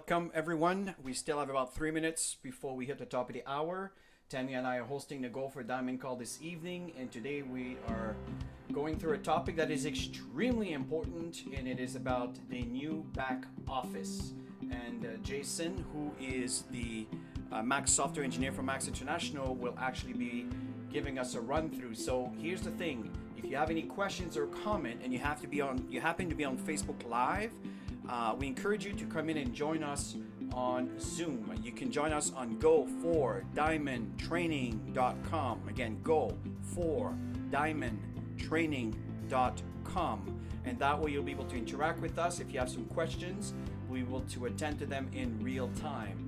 Welcome, everyone. We still have about 3 minutes before we hit the top of the hour. Tammy and I are hosting the Go for Diamond call this evening, and today we are going through a topic that is extremely important, and it is about the new back office. And Jason, who is the Max software engineer for Max International, will actually be giving us a run through. So here's the thing: if you have any questions or comment, and you happen to be on Facebook Live, we encourage you to come in and join us on Zoom. You can join us on go4diamondtraining.com. Again, go4diamondtraining.com. And that way you'll be able to interact with us. If you have some questions, we'll be able to attend to them in real time.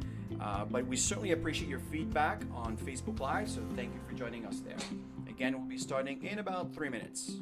But we certainly appreciate your feedback on Facebook Live, so thank you for joining us there. Again, we'll be starting in about 3 minutes.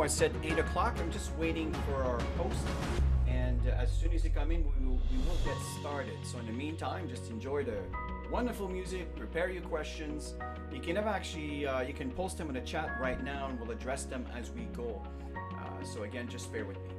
I said 8 o'clock. I'm just waiting for our host. And as soon as he come in, we will get started. So in the meantime, just enjoy the wonderful music, prepare your questions. You can have actually, you can post them in the chat right now and we'll address them as we go. So again, just bear with me.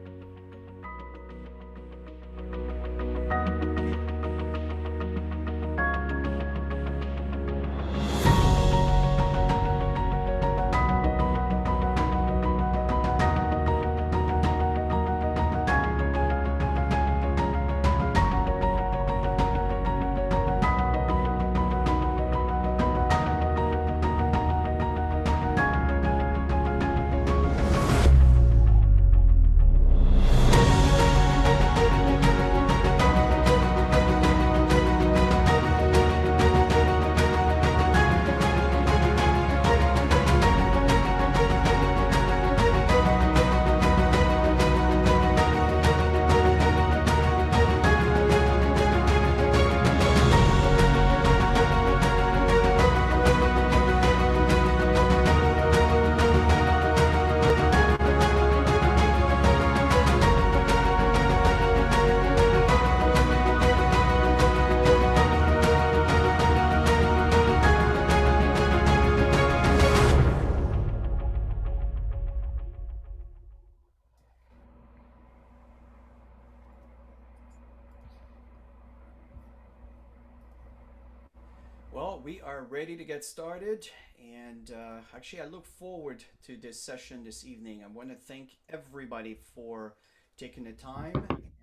Well, we are ready to get started, and actually, I look forward to this session this evening. I want to thank everybody for taking the time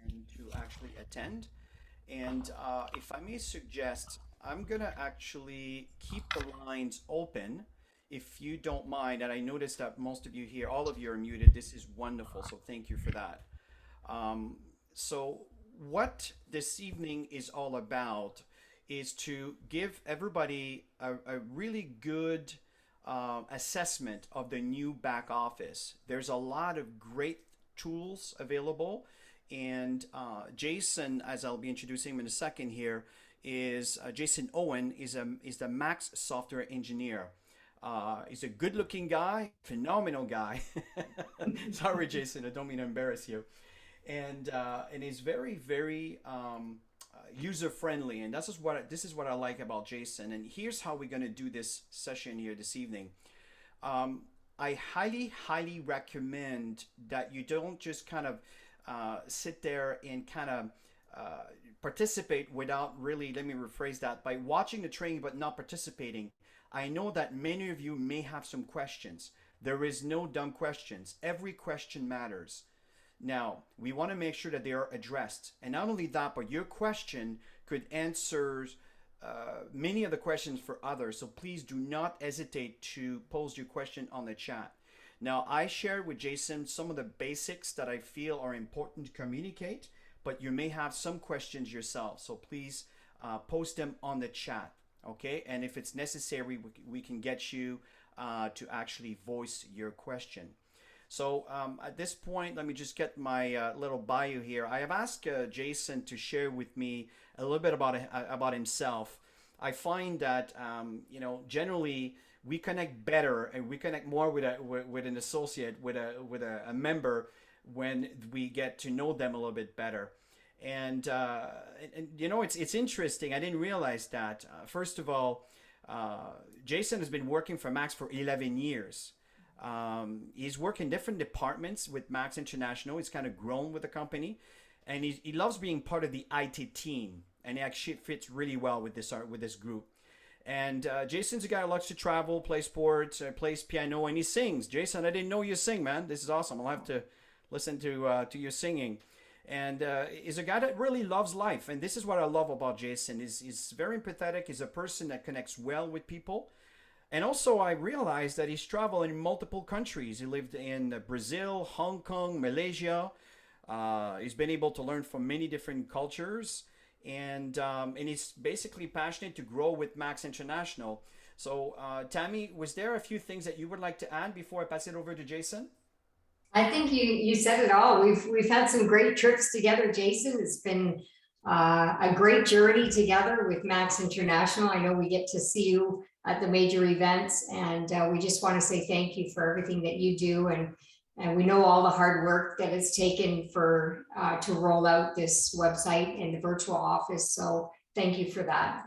and to actually attend. And if I may suggest, I'm gonna actually keep the lines open if you don't mind. And I noticed that most of you here, all of you are muted. This is wonderful, so thank you for that. Um, so, what this evening is all about is to give everybody a really good assessment of the new back office. There's a lot of great tools available, and Jason, as I'll be introducing him in a second here, is Jason Owen is the Max software engineer. He's a good-looking guy, phenomenal guy. Sorry, Jason, I don't mean to embarrass you. And he's very user friendly, and this is what I like about Jason. And here's how we're going to do this session here this evening. I highly recommend that you don't just kind of sit there and kind of participate without really, let me rephrase that, by watching the training but not participating. I know that many of you may have some questions. There is no dumb questions. Every question matters. Now, we want to make sure that they are addressed. And not only that, but your question could answer many of the questions for others. So please do not hesitate to pose your question on the chat. Now, I shared with Jason some of the basics that I feel are important to communicate, but you may have some questions yourself. So please post them on the chat, okay? And if it's necessary, we can get you to actually voice your question. So at this point, let me just get my little bio here. I have asked Jason to share with me a little bit about himself. I find that generally we connect better and we connect more with an associate, with a member, when we get to know them a little bit better. And it's interesting. I didn't realize that. First of all, Jason has been working for Max for 11 years. He's worked in different departments with Max International. He's kind of grown with the company, and he loves being part of the IT team, and he actually fits really well with this group. And Jason's a guy who likes to travel, play sports, plays piano, and he sings. Jason, I didn't know you sing, man. This is awesome. I'll have to listen to your singing. And he's a guy that really loves life, and this is what I love about Jason. He's very empathetic. He's a person that connects well with people. And also, I realized that he's traveled in multiple countries. He lived in Brazil, Hong Kong, Malaysia. He's been able to learn from many different cultures. And he's basically passionate to grow with Max International. So, Tammy, was there a few things that you would like to add before I pass it over to Jason? I think you said it all. We've had some great trips together, Jason. It's been a great journey together with Max International. I know we get to see you at the major events, and we just want to say thank you for everything that you do. And And we know all the hard work that it's taken for to roll out this website and the virtual office. So thank you for that.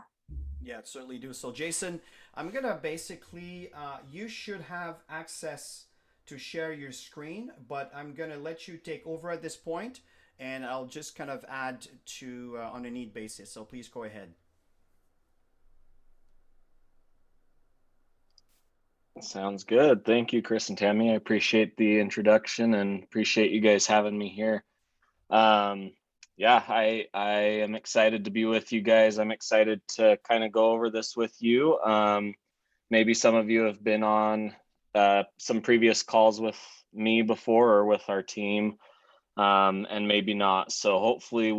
Yeah, certainly do. So, Jason, I'm gonna basically, you should have access to share your screen, but I'm gonna let you take over at this point, and I'll just kind of add to on a need basis. So, please go ahead. Sounds good. Thank you, Chris and Tammy. I appreciate the introduction and appreciate you guys having me here. Yeah, I am excited to be with you guys. I'm excited to kind of go over this with you. Maybe some of you have been on some previous calls with me before or with our team, and maybe not. So hopefully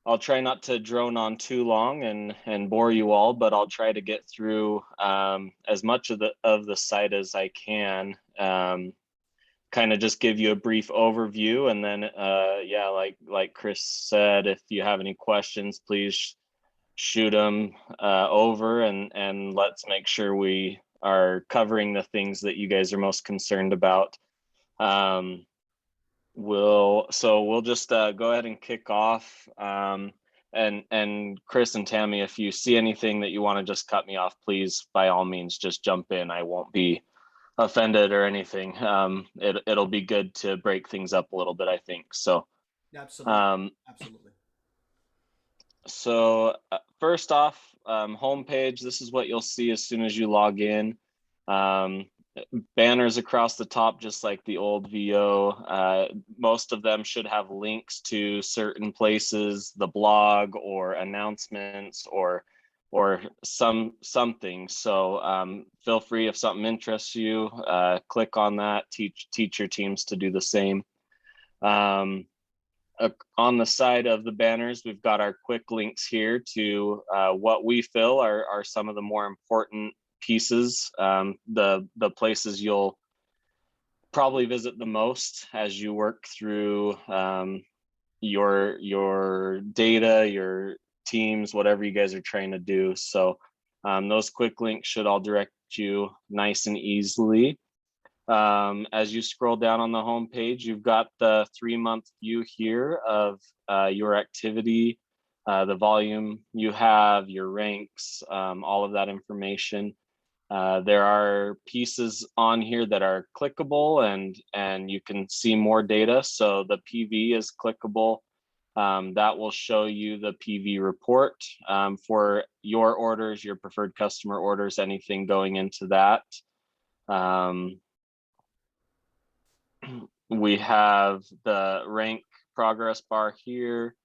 I'll try not to drone on too long and bore you all, but I'll try to get through as much of the site as I can. Kind of just give you a brief overview, and then yeah, like Chris said, if you have any questions, please shoot them over, and let's make sure we are covering the things that you guys are most concerned about. We'll just go ahead and kick off. And Chris and Tammy, if you see anything that you want to just cut me off, please, by all means, just jump in. I won't be offended or anything. It'll be good to break things up a little bit, I think. So, Absolutely, absolutely. So first off, homepage, this is what you'll see as soon as you log in. Banners across the top, just like the old VO. Most of them should have links to certain places, the blog or announcements or something. So feel free, if something interests you, click on that. Teach your teams to do the same. On the side of the banners, we've got our quick links here to what we feel are some of the more important pieces, the places you'll probably visit the most as you work through your data, your teams, whatever you guys are trying to do. So those quick links should all direct you nice and easily. As you scroll down on the home page, you've got the 3-month view here of your activity, the volume you have, your ranks, all of that information. There are pieces on here that are clickable, and you can see more data. So the PV is clickable. That will show you the PV report for your orders, your preferred customer orders, anything going into that. We have the rank progress bar here.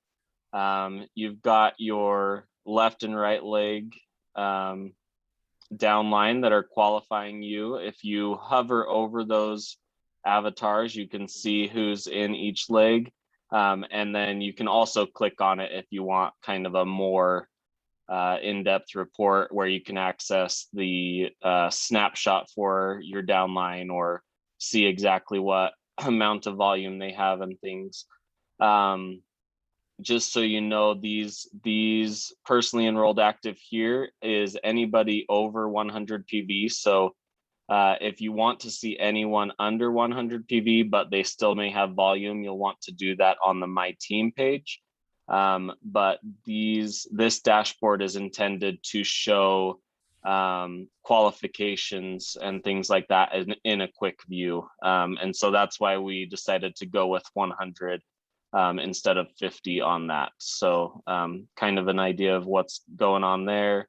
You've got your left and right leg downline that are qualifying you. If you hover over those avatars, you can see who's in each leg. And then you can also click on it if you want kind of a more in-depth report where you can access the snapshot for your downline or see exactly what amount of volume they have and things. Just so you know, these personally enrolled active here is anybody over 100 PV. So if you want to see anyone under 100 PV, but they still may have volume, you'll want to do that on the My Team page. But this dashboard is intended to show qualifications and things like that in a quick view. And so that's why we decided to go with 100 instead of 50 on that. So kind of an idea of what's going on there.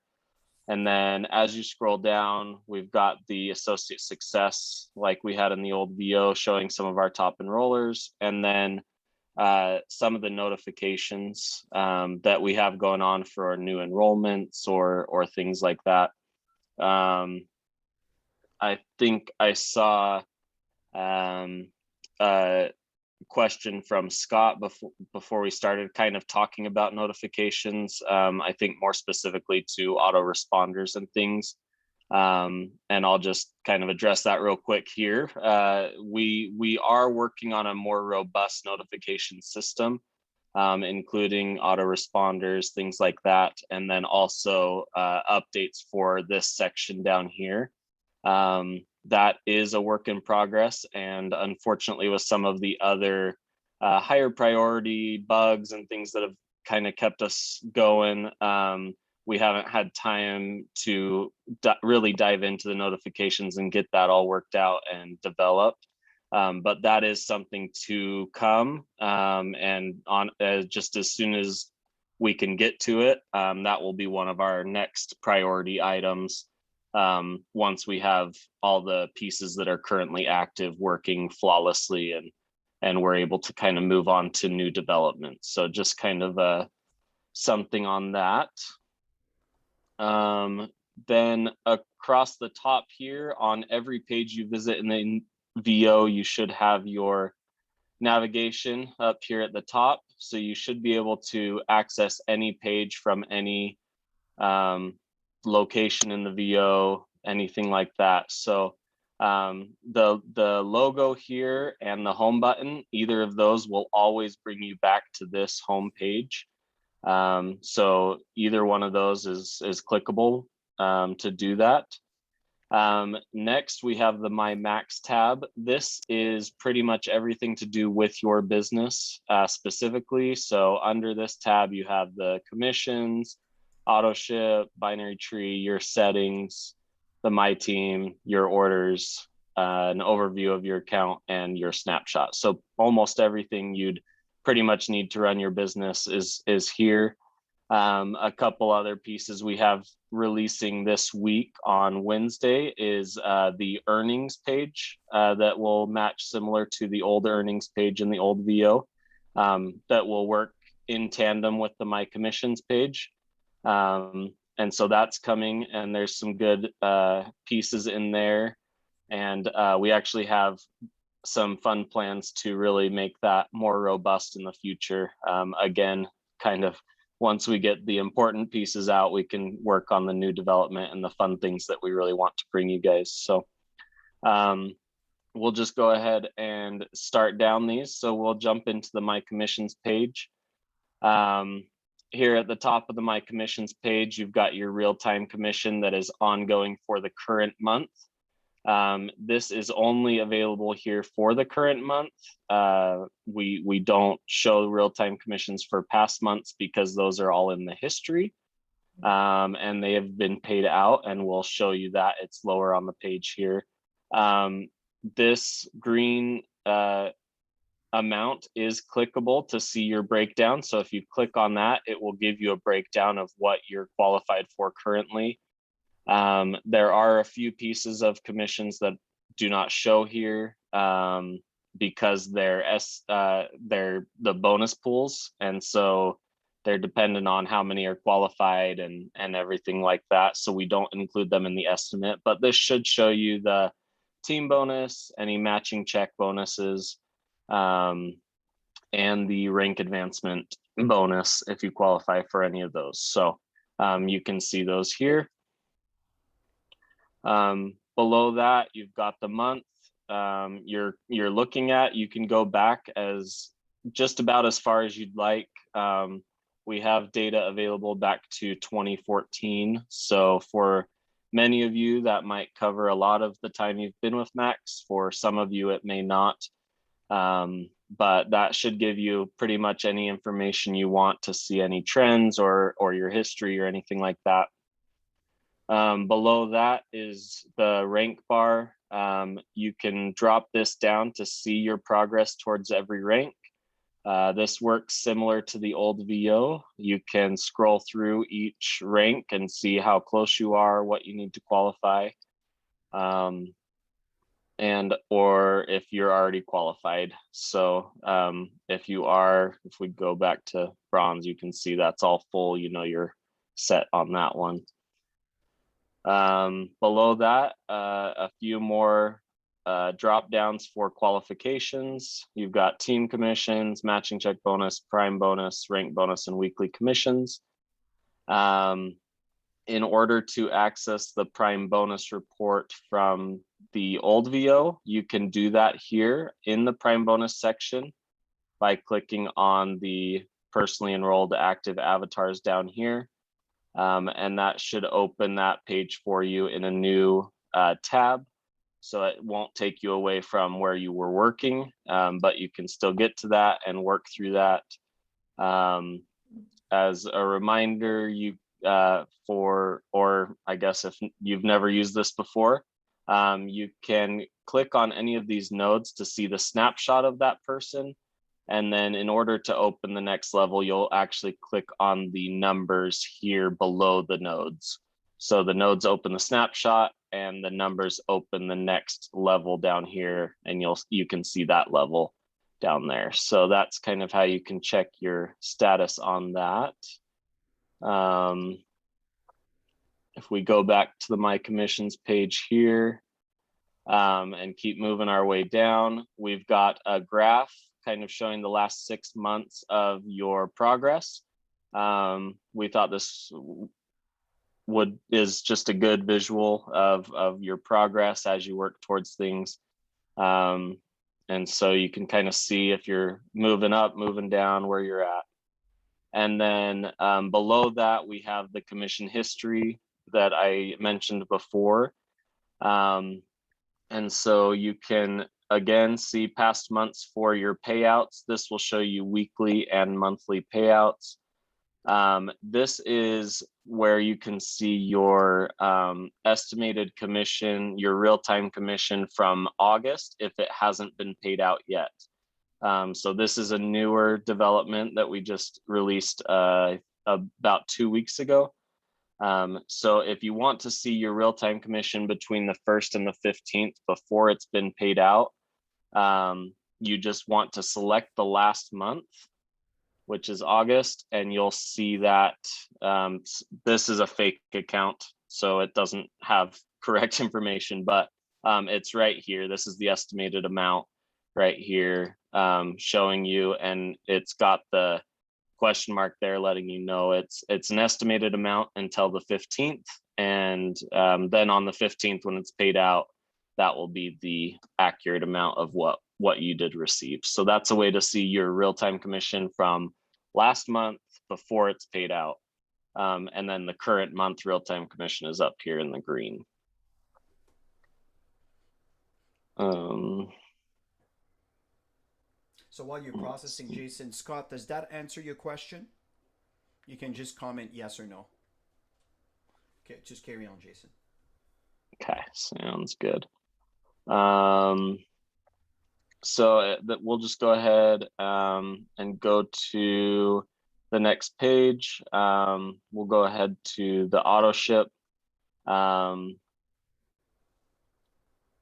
And then as you scroll down, we've got the associate success like we had in the old VO showing some of our top enrollers, and then some of the notifications that we have going on for our new enrollments or things like that. I think I saw a question from Scott before we started kind of talking about notifications. I think more specifically to autoresponders and things. And I'll just kind of address that real quick here. We are working on a more robust notification system, including autoresponders, things like that, and then also updates for this section down here. that is a work in progress. And unfortunately, with some of the other higher priority bugs and things that have kind of kept us going, we haven't had time to really dive into the notifications and get that all worked out and developed. But that is something to come, and on just as soon as we can get to it, that will be one of our next priority items, once we have all the pieces that are currently active working flawlessly, and we're able to kind of move on to new development. So just kind of something on that. Then across the top here, on every page you visit in the VO, you should have your navigation up here at the top. So you should be able to access any page from any location in the VO, anything like that. So the logo here and the home button, either of those will always bring you back to this home page. So either one of those is clickable to do that. Next, we have the My Max tab. This is pretty much everything to do with your business specifically. So under this tab, you have the commissions, auto ship, binary tree, your settings, the My Team, your orders, an overview of your account, and your snapshot. So almost everything you'd pretty much need to run your business is here. A couple other pieces we have releasing this week on Wednesday is the earnings page that will match similar to the old earnings page in the old VO, that will work in tandem with the My Commissions page. And so that's coming, and there's some good pieces in there. And we actually have some fun plans to really make that more robust in the future. Again, kind of once we get the important pieces out, we can work on the new development and the fun things that we really want to bring you guys. So we'll just go ahead and start down these. So we'll jump into the My Commissions page. Here at the top of the My Commissions page, you've got your real-time commission that is ongoing for the current month. This is only available here for the current month. We don't show real-time commissions for past months because those are all in the history, and they have been paid out, and we'll show you that. It's lower on the page here. This green amount is clickable to see your breakdown. So if you click on that, it will give you a breakdown of what you're qualified for currently. There are a few pieces of commissions that do not show here because they're the bonus pools, and so they're dependent on how many are qualified and everything like that. So we don't include them in the estimate, but this should show you the team bonus, any matching check bonuses, and the rank advancement bonus if you qualify for any of those. So you can see those here. Below that, you've got the month you're looking at. You can go back as just about as far as you'd like. We have data available back to 2014. So for many of you, that might cover a lot of the time you've been with Max. For some of you, it may not. But that should give you pretty much any information you want to see, any trends or your history or anything like that. Below that is the rank bar. You can drop this down to see your progress towards every rank. This works similar to the old VO. You can scroll through each rank and see how close you are, what you need to qualify, and or if you're already qualified. So if we go back to bronze, you can see that's all full. You know you're set on that one. Below that, a few more drop downs for qualifications. You've got team commissions, matching check bonus, prime bonus, rank bonus, and weekly commissions. In order to access the prime bonus report from the old VO, you can do that here in the prime bonus section by clicking on the personally enrolled active avatars down here. And that should open that page for you in a new tab. So it won't take you away from where you were working, but you can still get to that and work through that. As a reminder, or I guess if you've never used this before, you can click on any of these nodes to see the snapshot of that person. And then in order to open the next level, you'll actually click on the numbers here below the nodes. So the nodes open the snapshot and the numbers open the next level down here, and you can see that level down there. So that's kind of how you can check your status on that. If we go back to the My Commissions page here, and keep moving our way down, we've got a graph kind of showing the last 6 months of your progress. We thought this is just a good visual of your progress as you work towards things. And so you can kind of see if you're moving up, moving down, where you're at. And then below that, we have the commission history that I mentioned before. And so you can, again, see past months for your payouts. This will show you weekly and monthly payouts. This is where you can see your estimated commission, your real-time commission from August, if it hasn't been paid out yet. So this is a newer development that we just released about 2 weeks ago. So if you want to see your real-time commission between the 1st and the 15th before it's been paid out, you just want to select the last month, which is August, and you'll see that this is a fake account, so it doesn't have correct information, but it's right here. This is the estimated amount right here, showing you, and it's got the question mark there letting you know it's an estimated amount until the 15th, and then on the 15th, when it's paid out, that will be the accurate amount of what you did receive. So that's a way to see your real-time commission from last month before it's paid out, and then the current month real-time commission is up here in the green. So while you're processing, Jason, Scott, does that answer your question? You can just comment yes or no. Okay, just carry on, Jason. Okay, sounds good. So we'll just go ahead and go to the next page. We'll go ahead to the auto ship.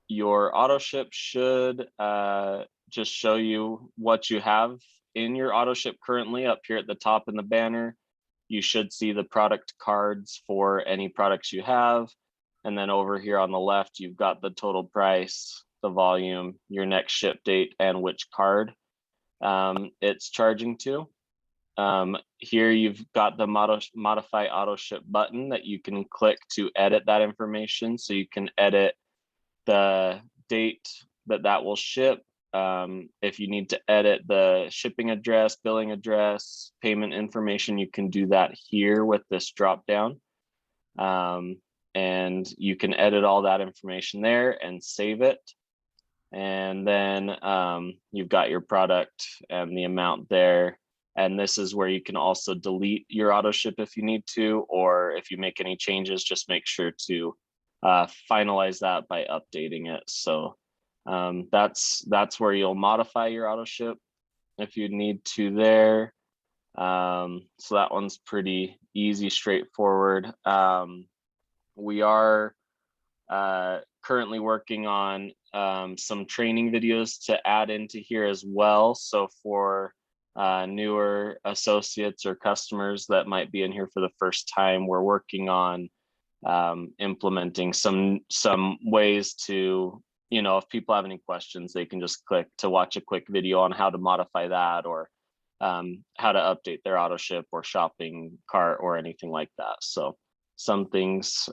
Your auto ship should just show you what you have in your auto ship currently up here at the top in the banner. You should see the product cards for any products you have. And then over here on the left, you've got the total price, the volume, your next ship date, and which card it's charging to. Here you've got the modify auto ship button that you can click to edit that information. So you can edit the date that will ship. If you need to edit the shipping address, billing address, payment information, you can do that here with this drop down. And you can edit all that information there and save it. And then you've got your product and the amount there. And this is where you can also delete your auto ship if you need to, or if you make any changes, just make sure to finalize that by updating it. So that's where you'll modify your auto ship if you need to there. So that one's pretty easy, straightforward. We are currently working on some training videos to add into here as well. So for newer associates or customers that might be in here for the first time, we're working on implementing some ways to, if people have any questions, they can just click to watch a quick video on how to modify that, or how to update their auto ship or shopping cart or anything like that. So some things,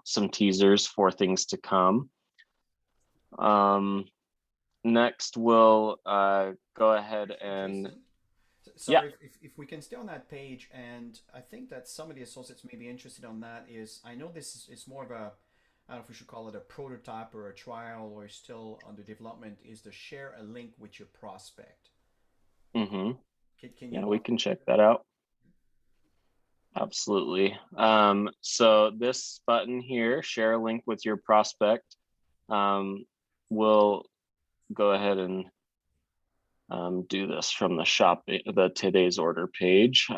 some teasers for things to come. Next, we'll go ahead and Jason, sorry, if we can stay on that page, and I think that some of the associates may be interested on that, is I know this is more of I don't know if we should call it a prototype or a trial or still under development, is to share a link with your prospect. Mm-hmm. Can you Yeah, we walk? can check that out. Absolutely. So this button here, share a link with your prospect, we'll go ahead and do this from the today's order page.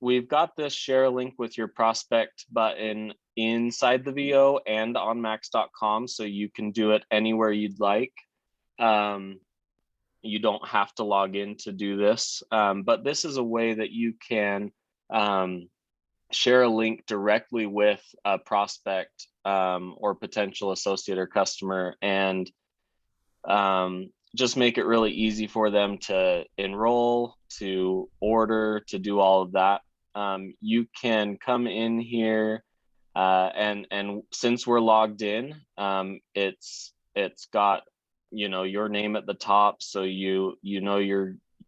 We've got this share a link with your prospect button inside the VO and on max.com, so you can do it anywhere you'd like. You don't have to log in to do this, but this is a way that you can share a link directly with a prospect or potential associate or customer, and just make it really easy for them to enroll, to order, to do all of that. You can come in here, and since we're logged in, it's got your name at the top, so you're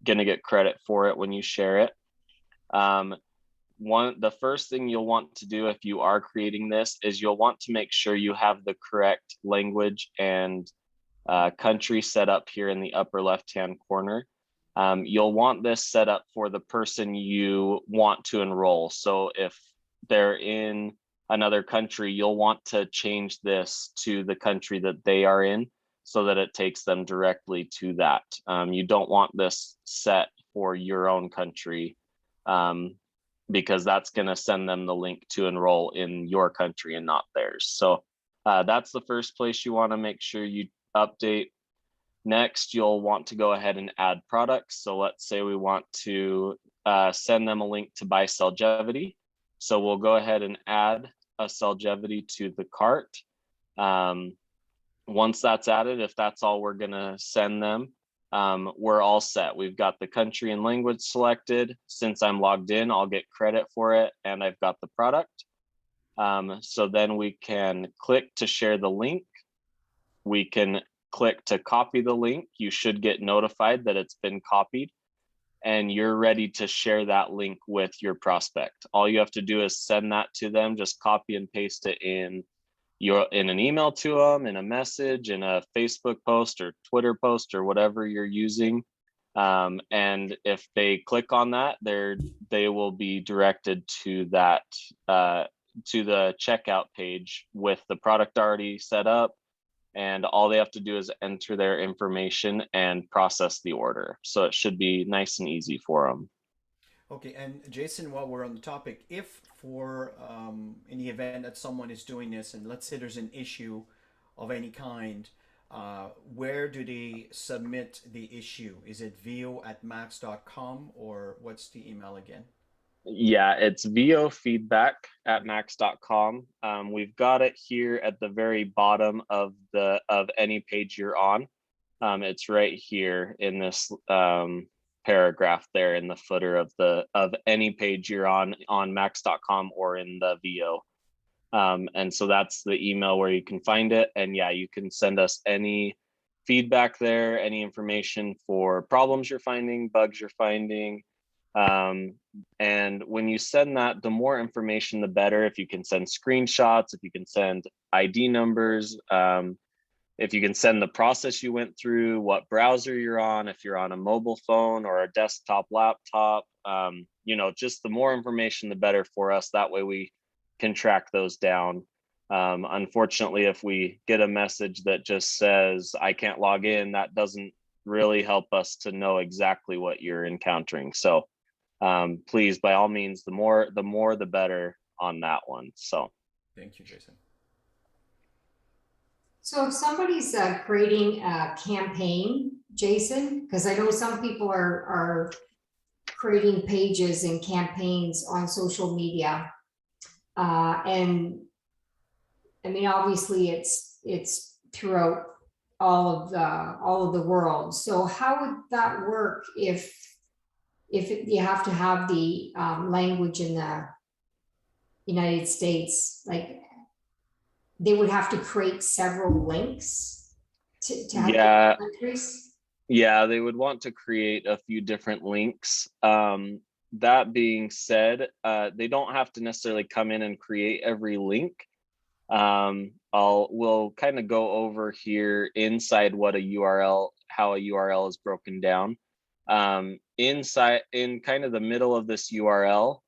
gonna get credit for it when you share it. The first thing you'll want to do if you are creating this is you'll want to make sure you have the correct language and country set up here in the upper left hand corner. You'll want this set up for the person you want to enroll. So if they're in another country, you'll want to change this to the country that they are in so that it takes them directly to that. You don't want this set for your own country, because that's going to send them the link to enroll in your country and not theirs. So that's the first place you want to make sure you update. Next, you'll want to go ahead and add products. So let's say we want to send them a link to buy Celgevity. So we'll go ahead and add a Celgevity to the cart. Once that's added, if that's all we're going to send them, we're all set. We've got the country and language selected. Since I'm logged in, I'll get credit for it, and I've got the product. So then we can click to share the link. We can click to copy the link. You should get notified that it's been copied, and you're ready to share that link with your prospect. All you have to do is send that to them. Just copy and paste it in an email to them, in a message, in a Facebook post or Twitter post or whatever you're using. And if they click on that, they will be directed to that to the checkout page with the product already set up, and all they have to do is enter their information and process the order. So it should be nice and easy for them. Okay, and Jason, while we're on the topic, if for in the event that someone is doing this, and let's say there's an issue of any kind, where do they submit the issue? Is it vo@max.com, or what's the email again? Yeah, it's vofeedback@max.com. We've got it here at the very bottom of any page you're on. It's right here in this paragraph there in the footer of any page you're on max.com or in the VO. And so that's the email where you can find it. And yeah, you can send us any feedback there, any information for problems you're finding, bugs you're finding. And when you send that, the more information, the better. If you can send screenshots, if you can send ID numbers, if you can send the process you went through, what browser you're on, if you're on a mobile phone or a desktop laptop, just the more information, the better for us. That way we can track those down. Unfortunately, if we get a message that just says, I can't log in, that doesn't really help us to know exactly what you're encountering. So please, by all means, the more, the better on that one. So thank you, Jason. So if somebody's creating a campaign, Jason, because I know some people are creating pages and campaigns on social media, and I mean, obviously it's throughout all of the world. So how would that work if you have to have the language in the United States? Like, they would have to create several links to have different countries? Yeah, they would want to create a few different links. that being said, they don't have to necessarily come in and create every link. We'll kind of go over here inside what a URL, how a URL is broken down. Inside, in kind of the middle of this URL,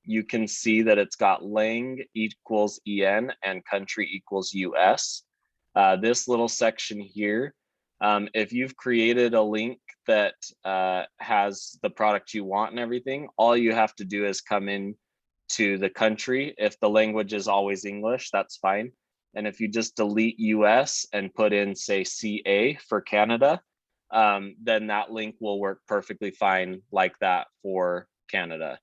you can see that it's got lang equals en and country equals US. This little section here, if you've created a link that has the product you want and everything, all you have to do is come in to the country. If the language is always English, that's fine. And if you just delete US and put in, say, CA for Canada, then that link will work perfectly fine like that for Canada.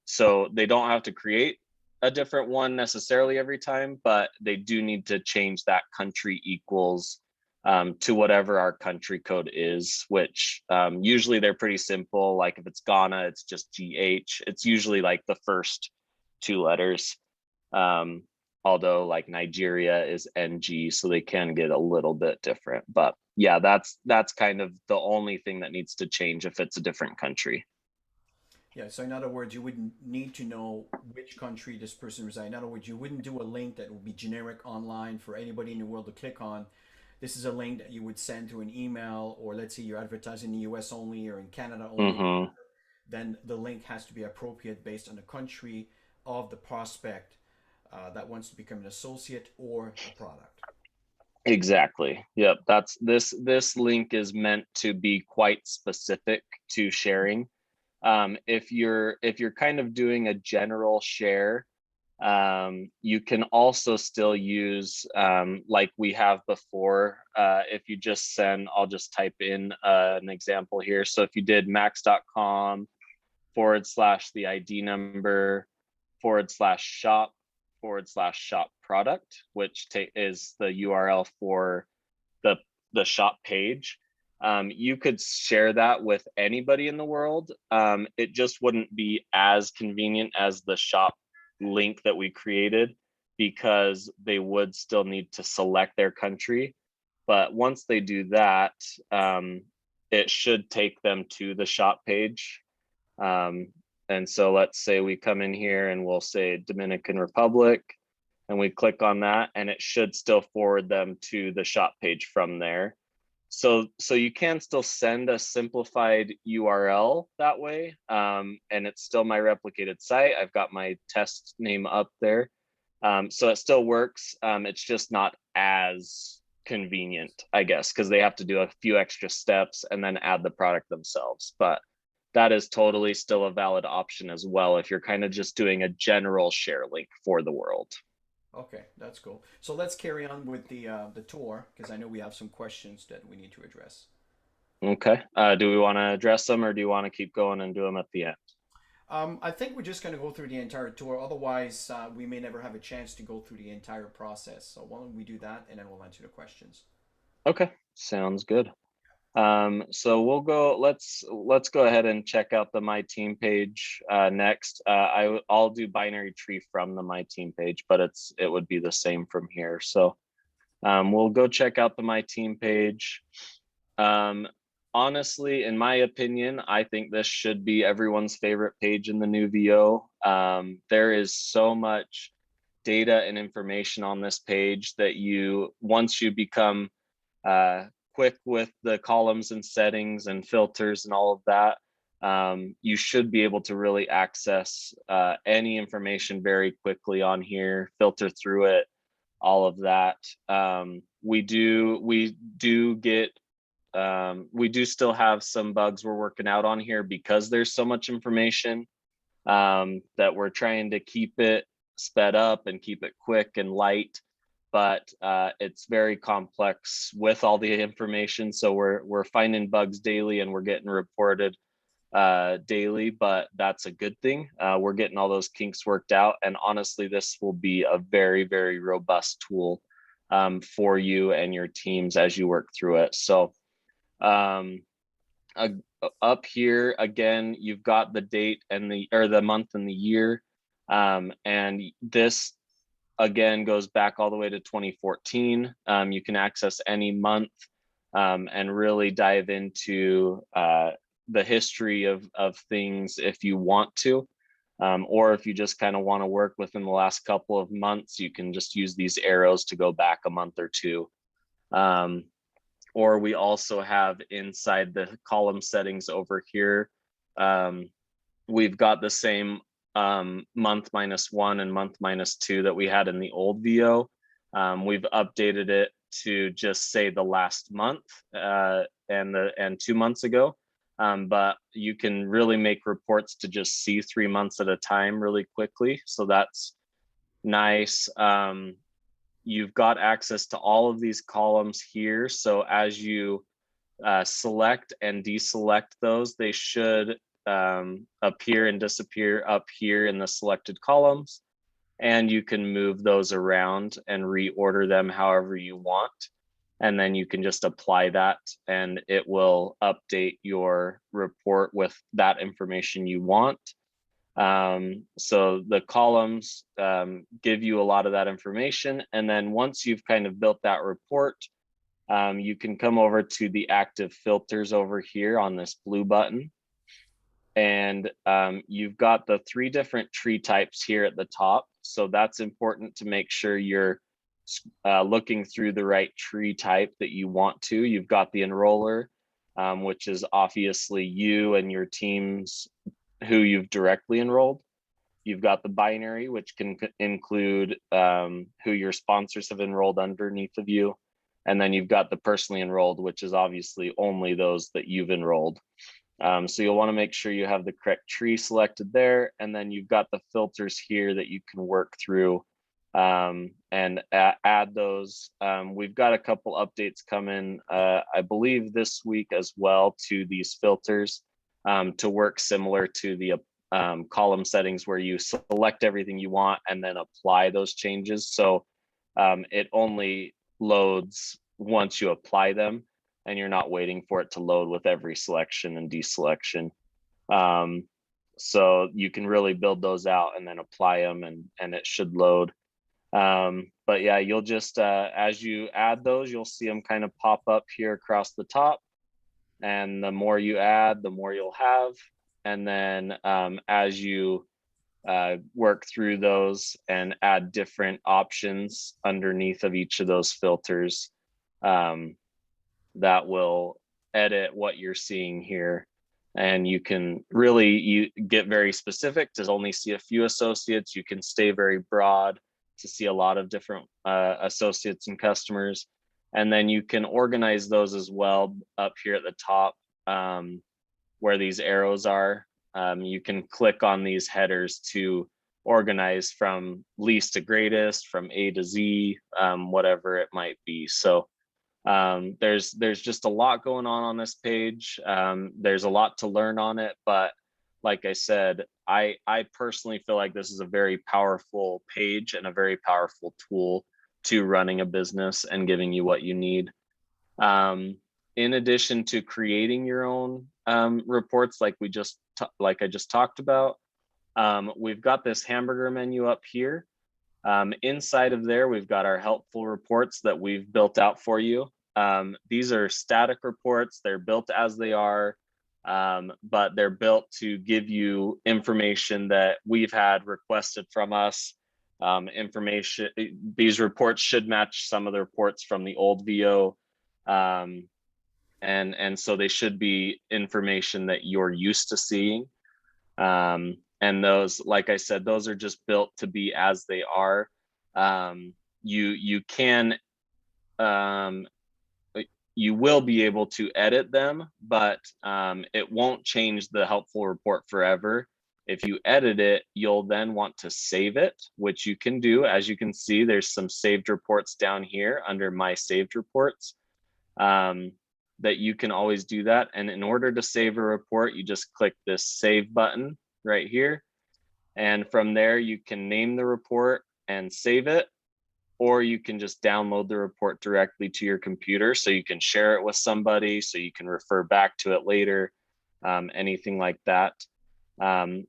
So they don't have to create a different one necessarily every time, but they do need to change that country equals to whatever our country code is, which usually they're pretty simple. Like if it's Ghana, it's just GH. It's usually like the first two letters. Although like Nigeria is NG, so they can get a little bit different. But yeah, that's kind of the only thing that needs to change if it's a different country. Yeah, so in other words, you wouldn't need to know which country this person resides. In other words, you wouldn't do a link that would be generic online for anybody in the world to click on. This is a link that you would send to an email, or let's say you're advertising in the US only or in Canada only. Mm-hmm. Then the link has to be appropriate based on the country of the prospect that wants to become an associate or a product. Exactly. Yep. That's this link is meant to be quite specific to sharing. If you're kind of doing a general share, you can also still use like we have before. If you just send, I'll just type in an example here. So if you did max.com / the ID number /shop /shop product, which is the URL for the shop page. You could share that with anybody in the world. It just wouldn't be as convenient as the shop link that we created, because they would still need to select their country. But once they do that, it should take them to the shop page. And so let's say we come in here and we'll say Dominican Republic, and we click on that, and it should still forward them to the shop page from there. So you can still send a simplified URL that way, and it's still my replicated site. I've got my test name up there, so it still works. It's just not as convenient, I guess, because they have to do a few extra steps and then add the product themselves. But that is totally still a valid option as well if you're kind of just doing a general share link for the world. Okay, that's cool. So let's carry on with the tour, because I know we have some questions that we need to address. Okay. Do we want to address them, or do you want to keep going and do them at the end? I think we're just going to go through the entire tour. Otherwise, we may never have a chance to go through the entire process. So why don't we do that, and then we'll answer the questions. Okay, sounds good. So we'll go. Let's go ahead and check out the My Team page next. I'll do binary tree from the My Team page, but it would be the same from here. So we'll go check out the My Team page. Honestly, in my opinion, I think this should be everyone's favorite page in the new VO. There is so much data and information on this page that once you become quick with the columns and settings and filters and all of that, you should be able to really access any information very quickly on here, filter through it, all of that. We do still have some bugs we're working out on here because there's so much information, that we're trying to keep it sped up and keep it quick and light. But it's very complex with all the information. So we're finding bugs daily, and we're getting reported daily, but that's a good thing. We're getting all those kinks worked out. And honestly, this will be a very, very robust tool for you and your teams as you work through it. So up here, again, you've got the date and the month and the year. And this, again, goes back all the way to 2014. You can access any month and really dive into the history of things if you want to. Or if you just kind of want to work within the last couple of months, you can just use these arrows to go back a month or two. Or we also have inside the column settings over here, we've got the same month -1 and month -2 that we had in the old VO. We've updated it to just say the last month and 2 months ago. But you can really make reports to just see 3 months at a time really quickly. So that's nice. You've got access to all of these columns here. So as you select and deselect those, they should appear and disappear up here in the selected columns. And you can move those around and reorder them however you want. And then you can just apply that and it will update your report with that information you want. So the columns give you a lot of that information. And then once you've kind of built that report, you can come over to the active filters over here on this blue button. And you've got the 3 different tree types here at the top. So that's important to make sure you're looking through the right tree type that you want to. You've got the enroller, which is obviously you and your teams who you've directly enrolled. You've got the binary, which can include who your sponsors have enrolled underneath of you. And then you've got the personally enrolled, which is obviously only those that you've enrolled. So you'll want to make sure you have the correct tree selected there. And then you've got the filters here that you can work through and add those. We've got a couple updates coming, I believe this week as well, to these filters to work similar to the column settings where you select everything you want and then apply those changes. So it only loads once you apply them and you're not waiting for it to load with every selection and deselection. So you can really build those out and then apply them and it should load. But yeah, you'll just, as you add those, you'll see them kind of pop up here across the top. And the more you add, the more you'll have. And then as you work through those and add different options underneath of each of those filters, that will edit what you're seeing here. And you can really get very specific to only see a few associates. You can stay very broad to see a lot of different associates and customers. And then you can organize those as well up here at the top where these arrows are. You can click on these headers to organize from least to greatest, from A to Z, whatever it might be. So there's just a lot going on this page. There's a lot to learn on it, but like I said, I personally feel like this is a very powerful page and a very powerful tool to running a business and giving you what you need. In addition to creating your own reports, like I just talked about, we've got this hamburger menu up here. Inside of there, we've got our helpful reports that we've built out for you. These are static reports. They're built as they are, but they're built to give you information that we've had requested from us. Information, these reports should match some of the reports from the old VO. And so they should be information that you're used to seeing. And those, like I said, those are just built to be as they are. You will be able to edit them, but it won't change the helpful report forever. If you edit it, you'll then want to save it, which you can do. As you can see, there's some saved reports down here under my saved reports that you can always do that. And in order to save a report, you just click this save button right here. And from there, you can name the report and save it, or you can just download the report directly to your computer so you can share it with somebody, so you can refer back to it later, anything like that.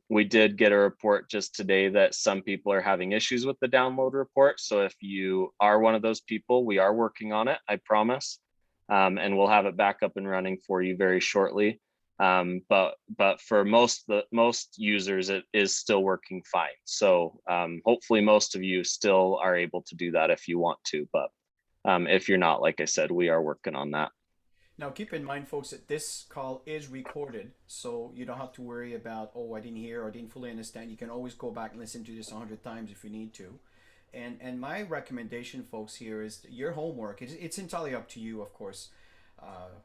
We did get a report just today that some people are having issues with the download report. So if you are one of those people, we are working on it, I promise. And we'll have it back up and running for you very shortly. But for most users, it is still working fine. So hopefully most of you still are able to do that if you want to. But if you're not, like I said, we are working on that. Now, keep in mind, folks, that this call is recorded, so you don't have to worry about, oh, I didn't hear or I didn't fully understand. You can always go back and listen to this 100 times if you need to. And my recommendation, folks, here is your homework. It's entirely up to you, of course.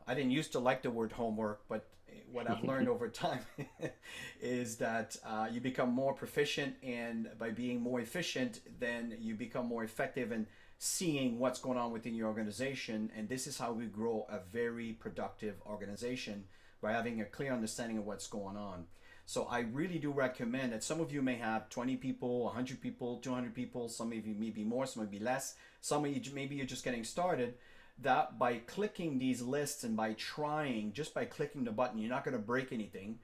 I didn't used to like the word homework, but what I've learned over time is that you become more proficient, and by being more efficient, then you become more effective in seeing what's going on within your organization. And this is how we grow a very productive organization, by having a clear understanding of what's going on. So I really do recommend that some of you may have 20 people, 100 people, 200 people, some of you may be more, some may be less, some of you maybe you're just getting started. That by clicking these lists and by trying, just by clicking the button, you're not going to break anything.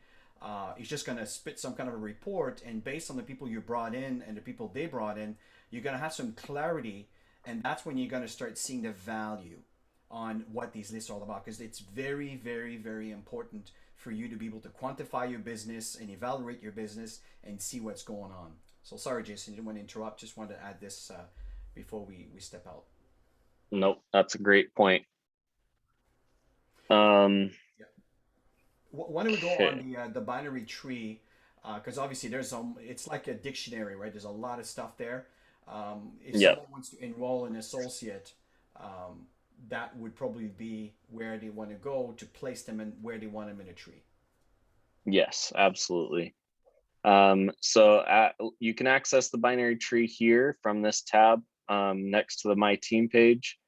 It's just going to spit some kind of a report, and based on the people you brought in and the people they brought in, you're going to have some clarity, and that's when you're going to start seeing the value on what these lists are all about, because it's very, very, very important for you to be able to quantify your business and evaluate your business and see what's going on. So sorry, Jason, didn't want to interrupt. Just wanted to add this before we step out. Nope, that's a great point. Yeah. Why don't we go Okay. on the binary tree? Because obviously it's like a dictionary, right? There's a lot of stuff there. If Yep. someone wants to enroll an associate, that would probably be where they want to go to place them and where they want them in a tree. Yes, absolutely. You can access the binary tree here from this tab next to the My Team page,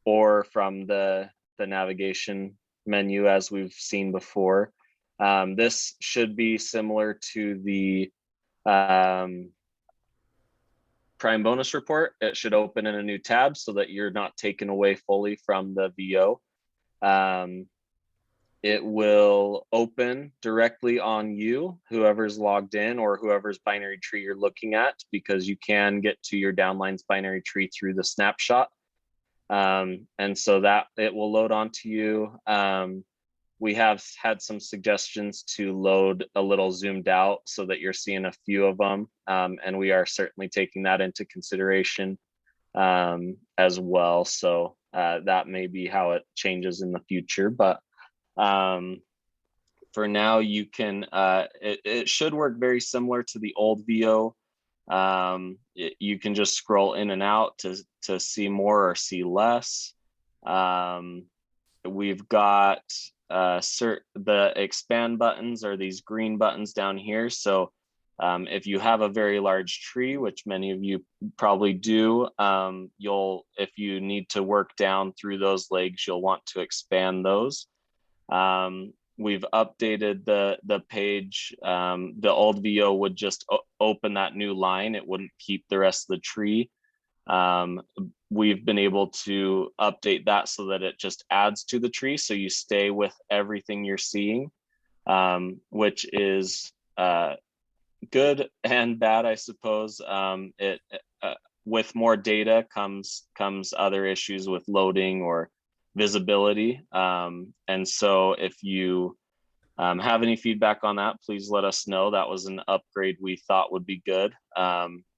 or from the navigation menu as we've seen before. This should be similar to the Prime Bonus Report. It should open in a new tab so that you're not taken away fully from the VO. It will open directly on you, whoever's logged in or whoever's binary tree you're looking at, because you can get to your downline's binary tree through the snapshot. And so that it will load onto you. We have had some suggestions to load a little zoomed out so that you're seeing a few of them. And we are certainly taking that into consideration as well. So that may be how it changes in the future. But for now, you can, it should work very similar to the old VO. You can just scroll in and out to see more or see less. We've got the expand buttons are these green buttons down here. So if you have a very large tree, which many of you probably do, if you need to work down through those legs, you'll want to expand those. We've updated the page. The old VO would just open that new line. It wouldn't keep the rest of the tree. We've been able to update that so that it just adds to the tree. So you stay with everything you're seeing, which is good and bad, I suppose. With more data comes other issues with loading or visibility. And so if you have any feedback on that, please let us know. That was an upgrade we thought would be good.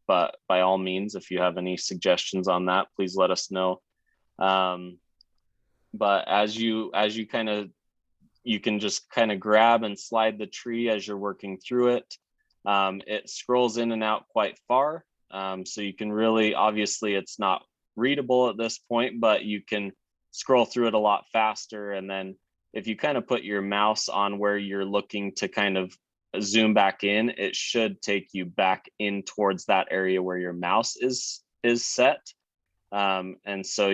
But by all means, if you have any suggestions on that, please let us know. But as you you can just kind of grab and slide the tree as you're working through it. It scrolls in and out quite far. So you can really, obviously it's not readable at this point, but you can scroll through it a lot faster. And then if you kind of put your mouse on where you're looking to kind of zoom back in, it should take you back in towards that area where your mouse is set. And so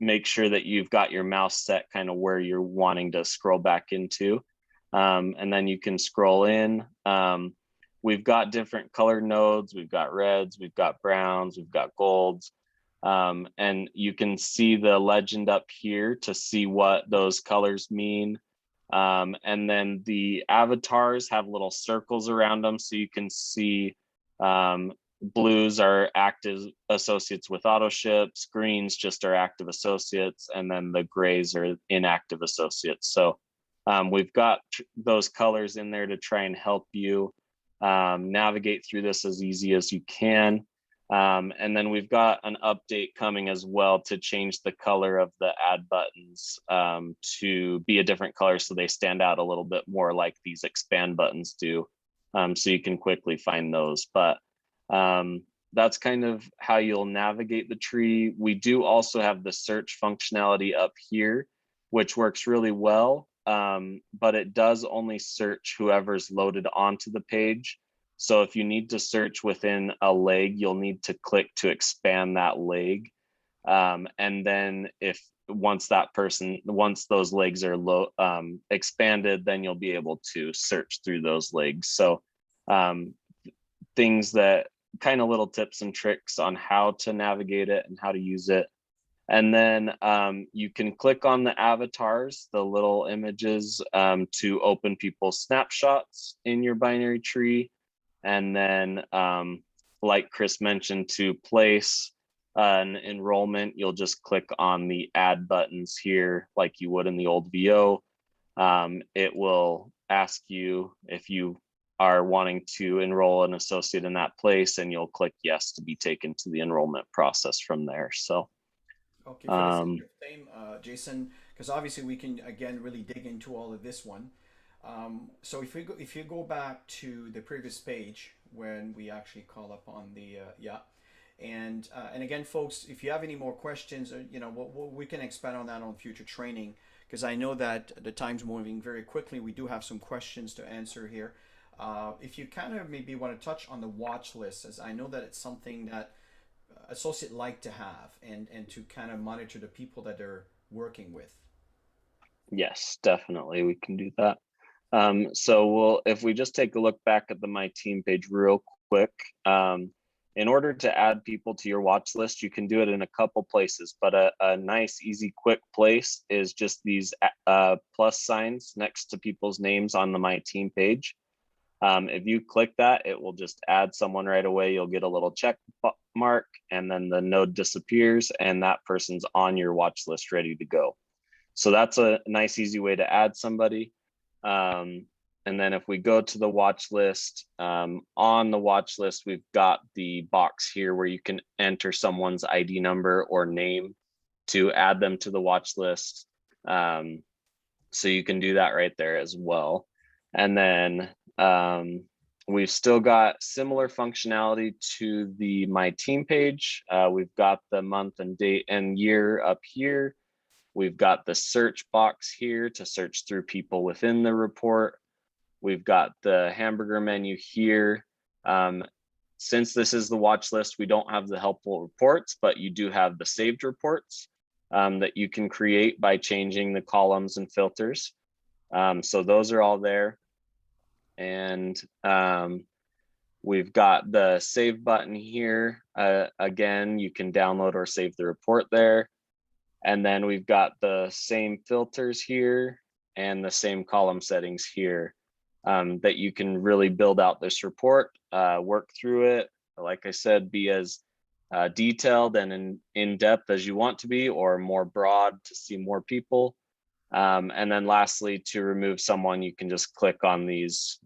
make sure that you've got your mouse set kind of where you're wanting to scroll back into. And then you can scroll in. We've got different color nodes. We've got reds, we've got browns, we've got golds. And you can see the legend up here to see what those colors mean. And then the avatars have little circles around them, so you can see blues are active associates with auto ships, greens just are active associates, and then the grays are inactive associates. So we've got those colors in there to try and help you navigate through this as easy as you can. And then we've got an update coming as well to change the color of the ad buttons to be a different color so they stand out a little bit more like these expand buttons do. So you can quickly find those. But that's kind of how you'll navigate the tree. We do also have the search functionality up here, which works really well, but it does only search whoever's loaded onto the page. So if you need to search within a leg, you'll need to click to expand that leg. And then once those legs are expanded, then you'll be able to search through those legs. So things that kind of little tips and tricks on how to navigate it and how to use it. And then you can click on the avatars, the little images, to open people's snapshots in your binary tree. And then, like Chris mentioned, to place an enrollment, you'll just click on the add buttons here like you would in the old VO. It will ask you if you are wanting to enroll an associate in that place, and you'll click yes to be taken to the enrollment process from there. So okay, for the same, Jason, because obviously we can again really dig into all of this one. So if you go back to the previous page when we actually call up on the and again, folks, if you have any more questions, we can expand on that on future training, because I know that the time's moving very quickly. We do have some questions to answer here. If you kind of maybe want to touch on the watch list, as I know that it's something that associate like to have and to kind of monitor the people that they're working with. Yes, definitely, we can do that. So if we just take a look back at the My Team page real quick, in order to add people to your watch list, you can do it in a couple places, but a nice, easy, quick place is just these plus signs next to people's names on the My Team page. If you click that, it will just add someone right away. You'll get a little check mark, and then the node disappears, and that person's on your watch list ready to go. So that's a nice, easy way to add somebody. And then if we go to the watch list, on the watch list, we've got the box here where you can enter someone's ID number or name to add them to the watch list. So you can do that right there as well. And then we've still got similar functionality to the My Team page. We've got the month and date and year up here. We've got the search box here to search through people within the report. We've got the hamburger menu here. Since this is the watch list, we don't have the helpful reports, but you do have the saved reports that you can create by changing the columns and filters. So those are all there. And we've got the save button here. Again, you can download or save the report there. And then we've got the same filters here and the same column settings here that you can really build out this report, work through it. Like I said, be as detailed and in depth as you want to be, or more broad to see more people. And then lastly, to remove someone, you can just click on these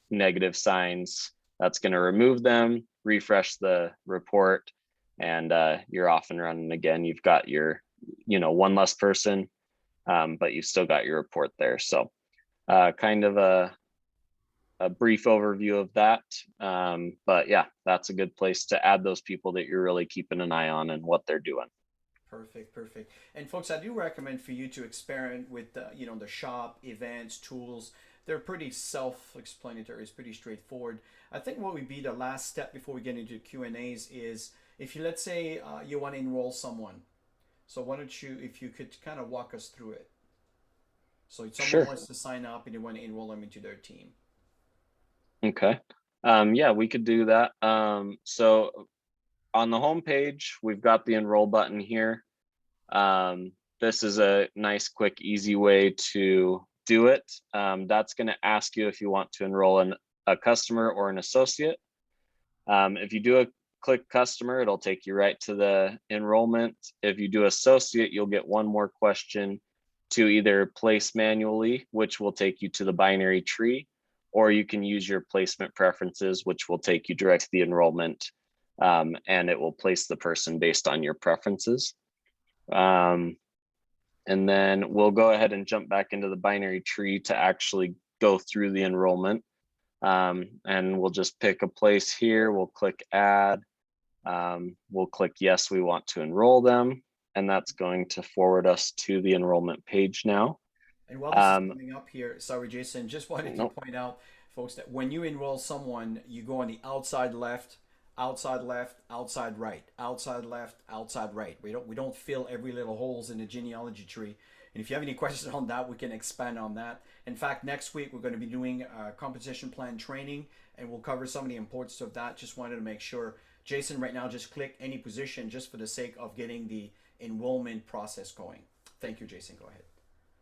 negative signs. That's going to remove them, refresh the report, and you're off and running again. You've got your, one less person, but you've still got your report there. So kind of a brief overview of that. But yeah, that's a good place to add those people that you're really keeping an eye on and what they're doing. Perfect. And folks, I do recommend for you to experiment with the shop, events, tools. They're pretty self-explanatory. It's pretty straightforward. I think what would be the last step before we get into Q&As is, if you, let's say you want to enroll someone. So why don't you, if you could kind of walk us through it. So if someone Sure. wants to sign up and you want to enroll them into their team. Okay. Yeah, we could do that. So on the home page, we've got the enroll button here. This is a nice, quick, easy way to do it. That's going to ask you if you want to enroll a customer or an associate. If you do a click customer, it'll take you right to the enrollment. If you do associate, you'll get one more question to either place manually, which will take you to the binary tree, or you can use your placement preferences, which will take you direct to the enrollment, and it will place the person based on your preferences. And then we'll go ahead and jump back into the binary tree to actually go through the enrollment. And we'll just pick a place here. We'll click add. We'll click yes, we want to enroll them. And that's going to forward us to the enrollment page now. And while this is coming up here, sorry, Jason, just wanted to Nope. point out, folks, that when you enroll someone, you go on the outside left, outside left, outside right, outside left, outside right. We don't fill every little holes in the genealogy tree. And if you have any questions on that, we can expand on that. In fact, next week we're going to be doing compensation plan training, and we'll cover some of the importance of that. Just wanted to make sure, Jason, right now, just click any position just for the sake of getting the enrollment process going. Thank you, Jason. Go ahead.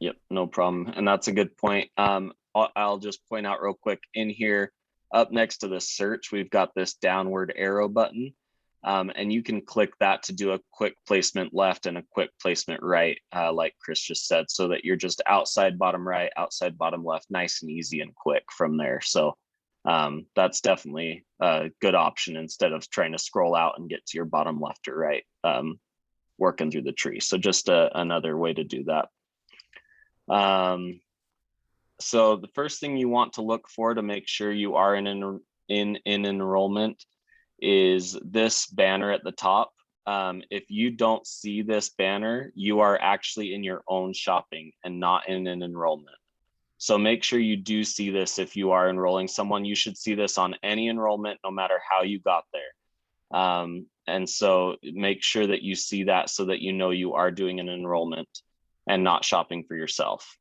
Yep, no problem. And that's a good point. I'll just point out real quick in here, up next to the search, we've got this downward arrow button. And you can click that to do a quick placement left and a quick placement right, like Chris just said, so that you're just outside bottom right, outside bottom left, nice and easy and quick from there. So that's definitely a good option instead of trying to scroll out and get to your bottom left or right, working through the tree. So just another way to do that. So the first thing you want to look for to make sure you are in enrollment is this banner at the top. If you don't see this banner, you are actually in your own shopping and not in an enrollment. So make sure you do see this. If you are enrolling someone, you should see this on any enrollment, no matter how you got there. And so make sure that you see that so that you know you are doing an enrollment and not shopping for yourself.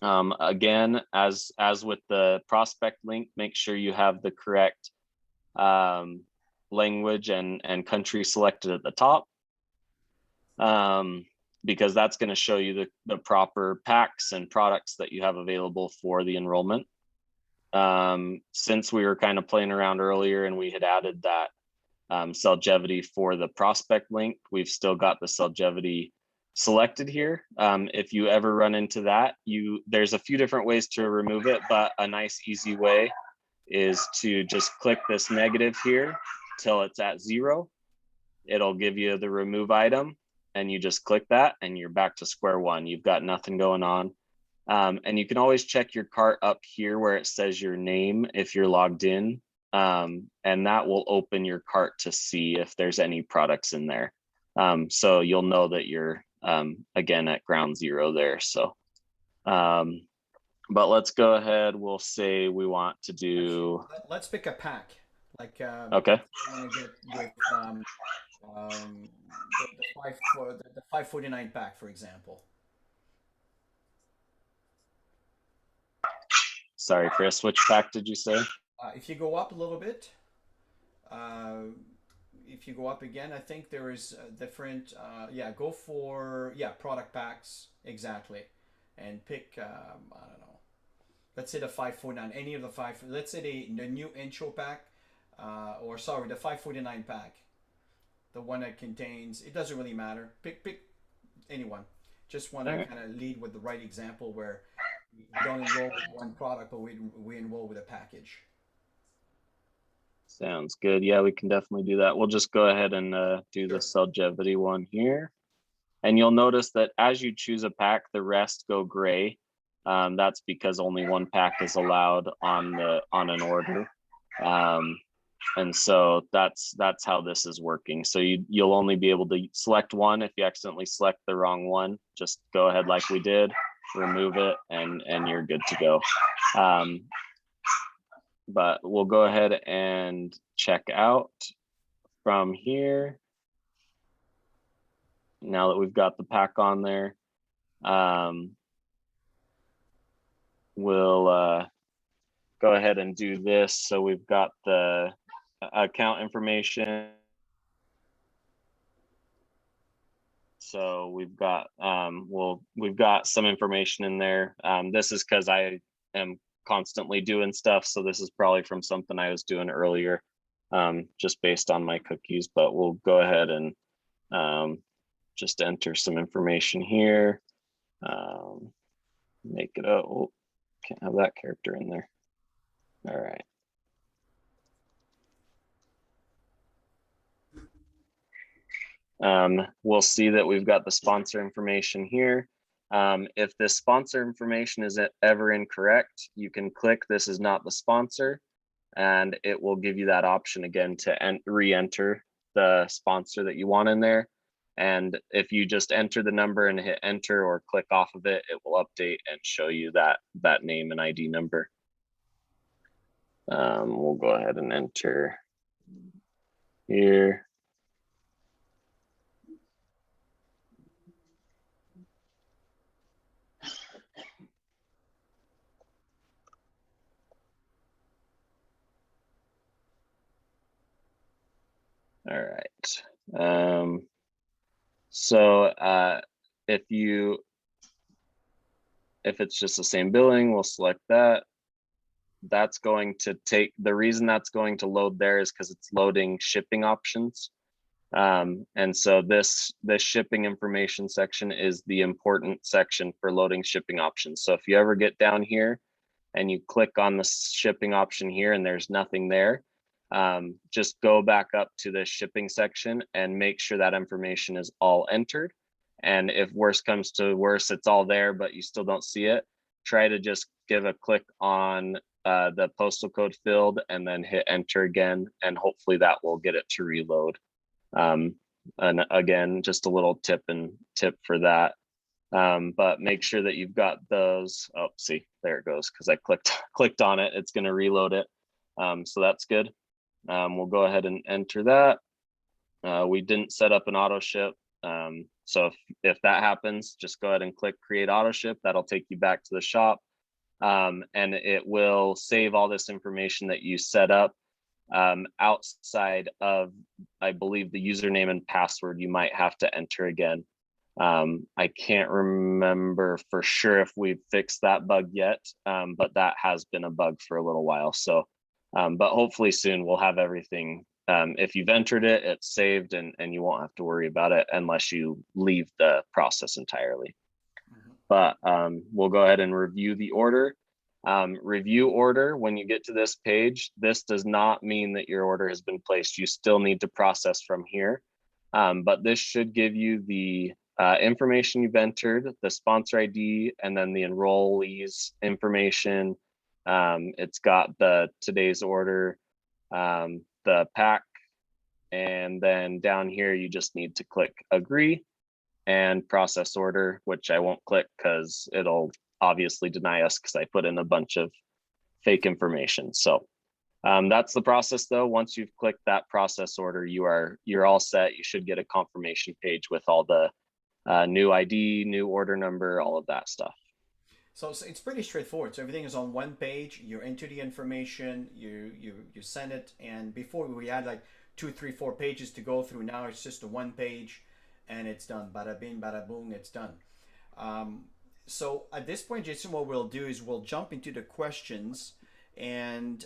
Again, as with the prospect link, make sure you have the correct language and country selected at the top, because that's going to show you the proper packs and products that you have available for the enrollment. Since we were kind of playing around earlier and we had added that Cellgevity for the prospect link, we've still got the Cellgevity selected here. If you ever run into that, there's a few different ways to remove it, but a nice easy way is to just click this negative here till it's at 0. It'll give you the remove item, and you just click that and you're back to square one. You've got nothing going on. And you can always check your cart up here where it says your name if you're logged in, and that will open your cart to see if there's any products in there. So you'll know that you're again at ground zero there. So but let's go ahead. We'll say we want to do. Actually, let's pick a pack. Like Okay. I want to get with the 549 pack, for example. Sorry, Chris. Which pack did you say? If you go up a little bit, if you go up again, I think there is different. Yeah, go for product packs exactly, and pick. I don't know. Let's say the 549. Any of the five. Let's say the new intro pack, or sorry, the 549 pack, the one that contains. It doesn't really matter. Pick anyone. Just want to kind of lead with the right example where we don't enroll with one product, but we enroll with a package. Sounds good. Yeah, we can definitely do that. We'll just go ahead and do the Cellgevity one here. And you'll notice that as you choose a pack, the rest go gray. That's because only one pack is allowed on an order. And so that's how this is working. So you'll only be able to select one. If you accidentally select the wrong one, just go ahead like we did, remove it, and you're good to go. But we'll go ahead and check out from here. Now that we've got the pack on there, we'll go ahead and do this. So we've got the account information. So we've got we've got some information in there. This is because I am constantly doing stuff, so this is probably from something I was doing earlier. just based on my cookies, but we'll go ahead and just enter some information here. Make it up. Oh, can't have that character in there. All right. We'll see that we've got the sponsor information here. If this sponsor information is ever incorrect, you can click "This is not the sponsor," and it will give you that option again to re-enter the sponsor that you want in there. And if you just enter the number and hit enter or click off of it, it will update and show you that name and ID number. We'll go ahead and enter here. All right. So if it's just the same billing, we'll select that. That's going to take, the reason that's going to load there is because it's loading shipping options. And so this shipping information section is the important section for loading shipping options. So if you ever get down here and you click on the shipping option here and there's nothing there, just go back up to the shipping section and make sure that information is all entered. And if worse comes to worse, it's all there, but you still don't see it, try to just give a click on the postal code field and then hit enter again, and hopefully that will get it to reload. And again, just a little tip for that. But make sure that you've got those. Oh, see, there it goes, because I clicked on it. It's going to reload it. So that's good. We'll go ahead and enter that. We didn't set up an auto ship. So if that happens, just go ahead and click create auto ship. That'll take you back to the shop. And it will save all this information that you set up outside of, I believe, the username and password you might have to enter again. I can't remember for sure if we've fixed that bug yet, but that has been a bug for a little while. So, but hopefully soon we'll have everything. If you've entered it, it's saved, and you won't have to worry about it unless you leave the process entirely. But we'll go ahead and review the order. Review order, when you get to this page, this does not mean that your order has been placed. You still need to process from here. But this should give you the information you've entered, the sponsor ID, and then the enrollees information. It's got the today's order, the pack, and then down here you just need to click agree and process order, which I won't click because it'll obviously deny us because I put in a bunch of fake information. So that's the process though. Once you've clicked that process order, you're all set. You should get a confirmation page with all the new ID, new order number, all of that stuff. So it's pretty straightforward. So everything is on one page. You enter the information, you send it, and before we had like 2, 3, 4 pages to go through. Now it's just a one page, and it's done. Bada bing, bada boom, it's done. So at this point, Jason, what we'll do is we'll jump into the questions. And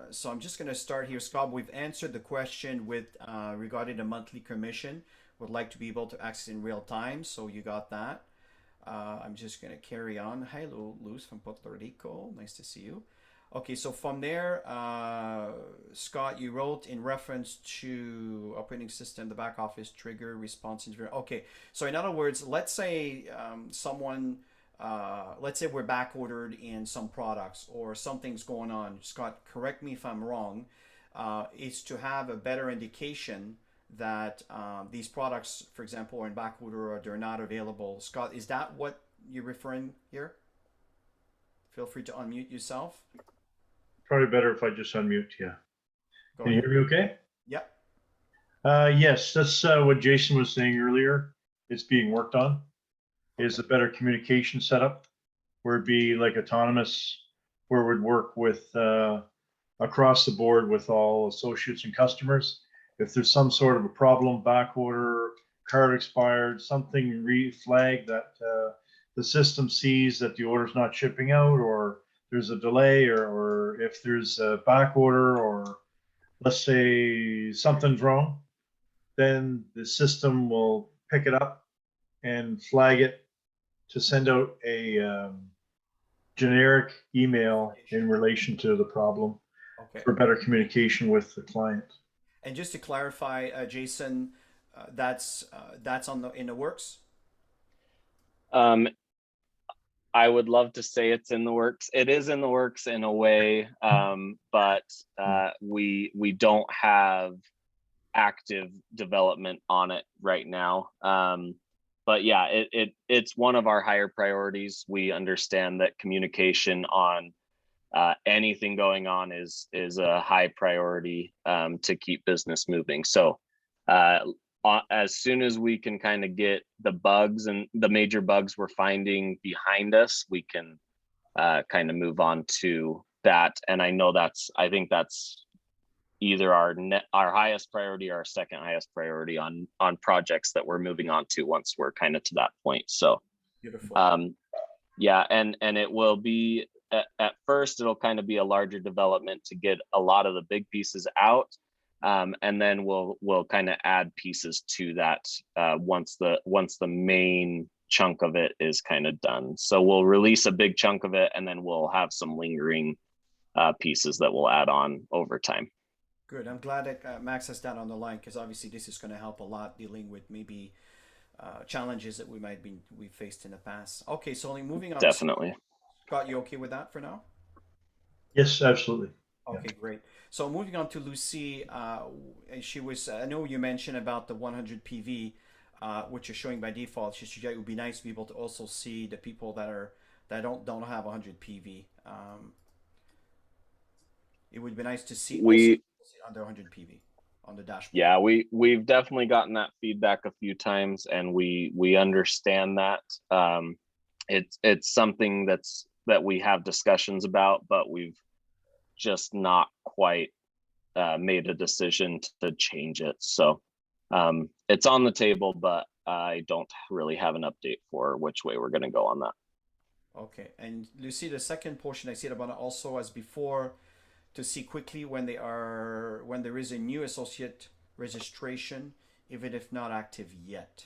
so I'm just going to start here. Scott, we've answered the question with regarding the monthly commission. Would like to be able to access in real time. So you got that. I'm just going to carry on. Hello, Luz from Puerto Rico. Nice to see you. Okay, so from there, Scott, you wrote in reference to operating system, the back office trigger response. Okay, so in other words, let's say let's say we're back ordered in some products or something's going on. Scott, correct me if I'm wrong, is to have a better indication that these products, for example, are in back order or they're not available. Scott, is that what you're referring here? Feel free to unmute yourself. Probably better if I just unmute you. Can you hear me okay? Yep. Yes, that's what Jason was saying earlier. It's being worked on. Is a better communication setup where it'd be like autonomous, where it would work with across the board with all associates and customers. If there's some sort of a problem, back order, card expired, something flagged that the system sees that the order's not shipping out, or there's a delay, or if there's a back order, or let's say something's wrong, then the system will pick it up and flag it to send out a generic email in relation to the problem Okay. for better communication with the client. And just to clarify, Jason, that's in the works. Um, I would love to say it's in the works. It is in the works in a way, but we don't have active development on it right now. But yeah, it's one of our higher priorities. We understand that communication on anything going on is a high priority to keep business moving. So as soon as we can kind of get the bugs and the major bugs we're finding behind us, we can kind of move on to that. And I think that's either our highest priority or our second highest priority on projects that we're moving on to once we're kind of to that point. So beautiful. yeah, and it will be at first it'll kind of be a larger development to get a lot of the big pieces out. And then we'll kind of add pieces to that once the main chunk of it is kind of done. So we'll release a big chunk of it, and then we'll have some lingering pieces that we'll add on over time. Good. I'm glad that Max has that on the line, because obviously this is going to help a lot dealing with maybe challenges that we faced in the past. Okay, so moving on. Definitely. Scott, you okay with that for now? Yes, absolutely. Okay, great. So moving on to Lucy, she was. I know you mentioned about the 100 PV, which is showing by default. She suggested it would be nice to be able to also see the people that don't have 100 PV. It would be nice to see under 100 PV on the dashboard. Yeah, we've definitely gotten that feedback a few times, and we understand that. It's something that we have discussions about, but we've just not quite made a decision to change it. So it's on the table, but I don't really have an update for which way we're going to go on that. Okay, and Lucy, the second portion I see it about also as before, to see quickly when there is a new associate registration, even if not active yet.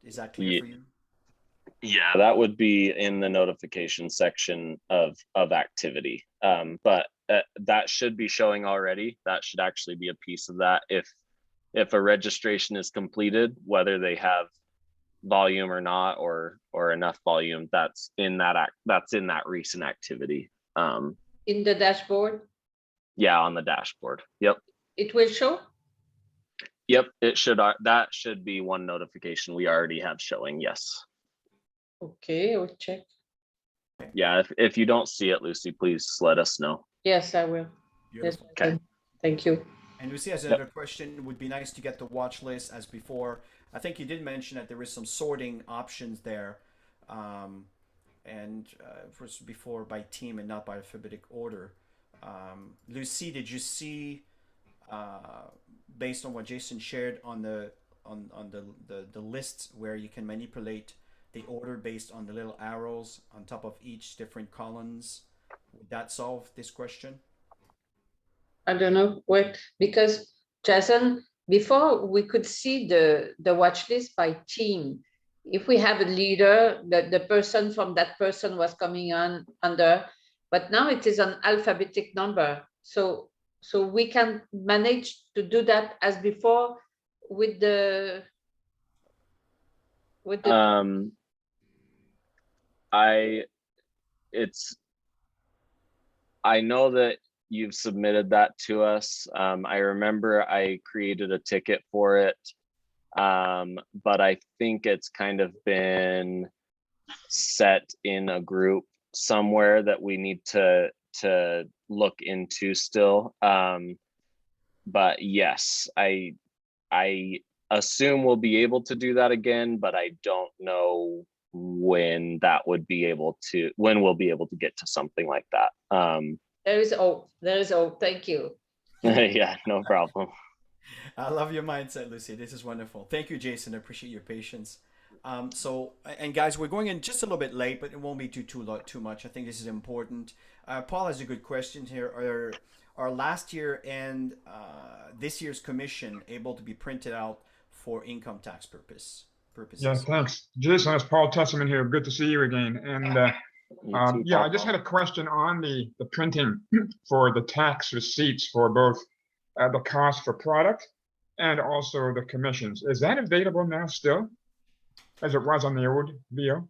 Is that clear for you? Yeah, that would be in the notification section of activity. But that should be showing already. That should actually be a piece of that. If a registration is completed, whether they have volume or not, or enough volume, that's in that recent activity. In the dashboard? Yeah, on the dashboard. Yep. It will show? Yep, it should. That should be one notification we already have showing. Yes. Okay, I'll check. Yeah, if you don't see it, Lucy, please let us know. Yes, I will. Yes, okay. Thank you. And Lucy has another question. It would be nice to get the watch list as before. I think you did mention that there is some sorting options there. And first before by team and not by alphabetic order. Lucy, did you see, based on what Jason shared on the list where you can manipulate the order based on the little arrows on top of each different columns, would that solve this question? I don't know. Wait, because Jason, before we could see the watch list by team. If we have a leader, the person from that person was coming on under, but now it is an alphabetic number. So we can manage to do that as before with the I know that you've submitted that to us. I remember I created a ticket for it. But I think it's kind of been set in a group somewhere that we need to look into still. But yes, I assume we'll be able to do that again, but I don't know when we'll be able to get to something like that. There is hope. Thank you. Yeah, no problem. I love your mindset, Lucy. This is wonderful. Thank you, Jason. I appreciate your patience. So, and guys, we're going in just a little bit late, but it won't be too much. I think this is important. Paul has a good question here. Are last year and this year's commission able to be printed out for income tax purposes? Yeah, thanks. Jason, it's Paul Tessman here. Good to see you again. And yeah, I just had a question on the printing for the tax receipts for both the cost for product and also the commissions. Is that available now still, as it was on the old VO?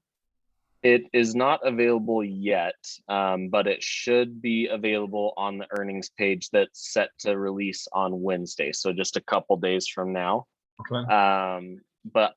It is not available yet, but it should be available on the earnings page that's set to release on Wednesday. So just a couple days from now. Okay. But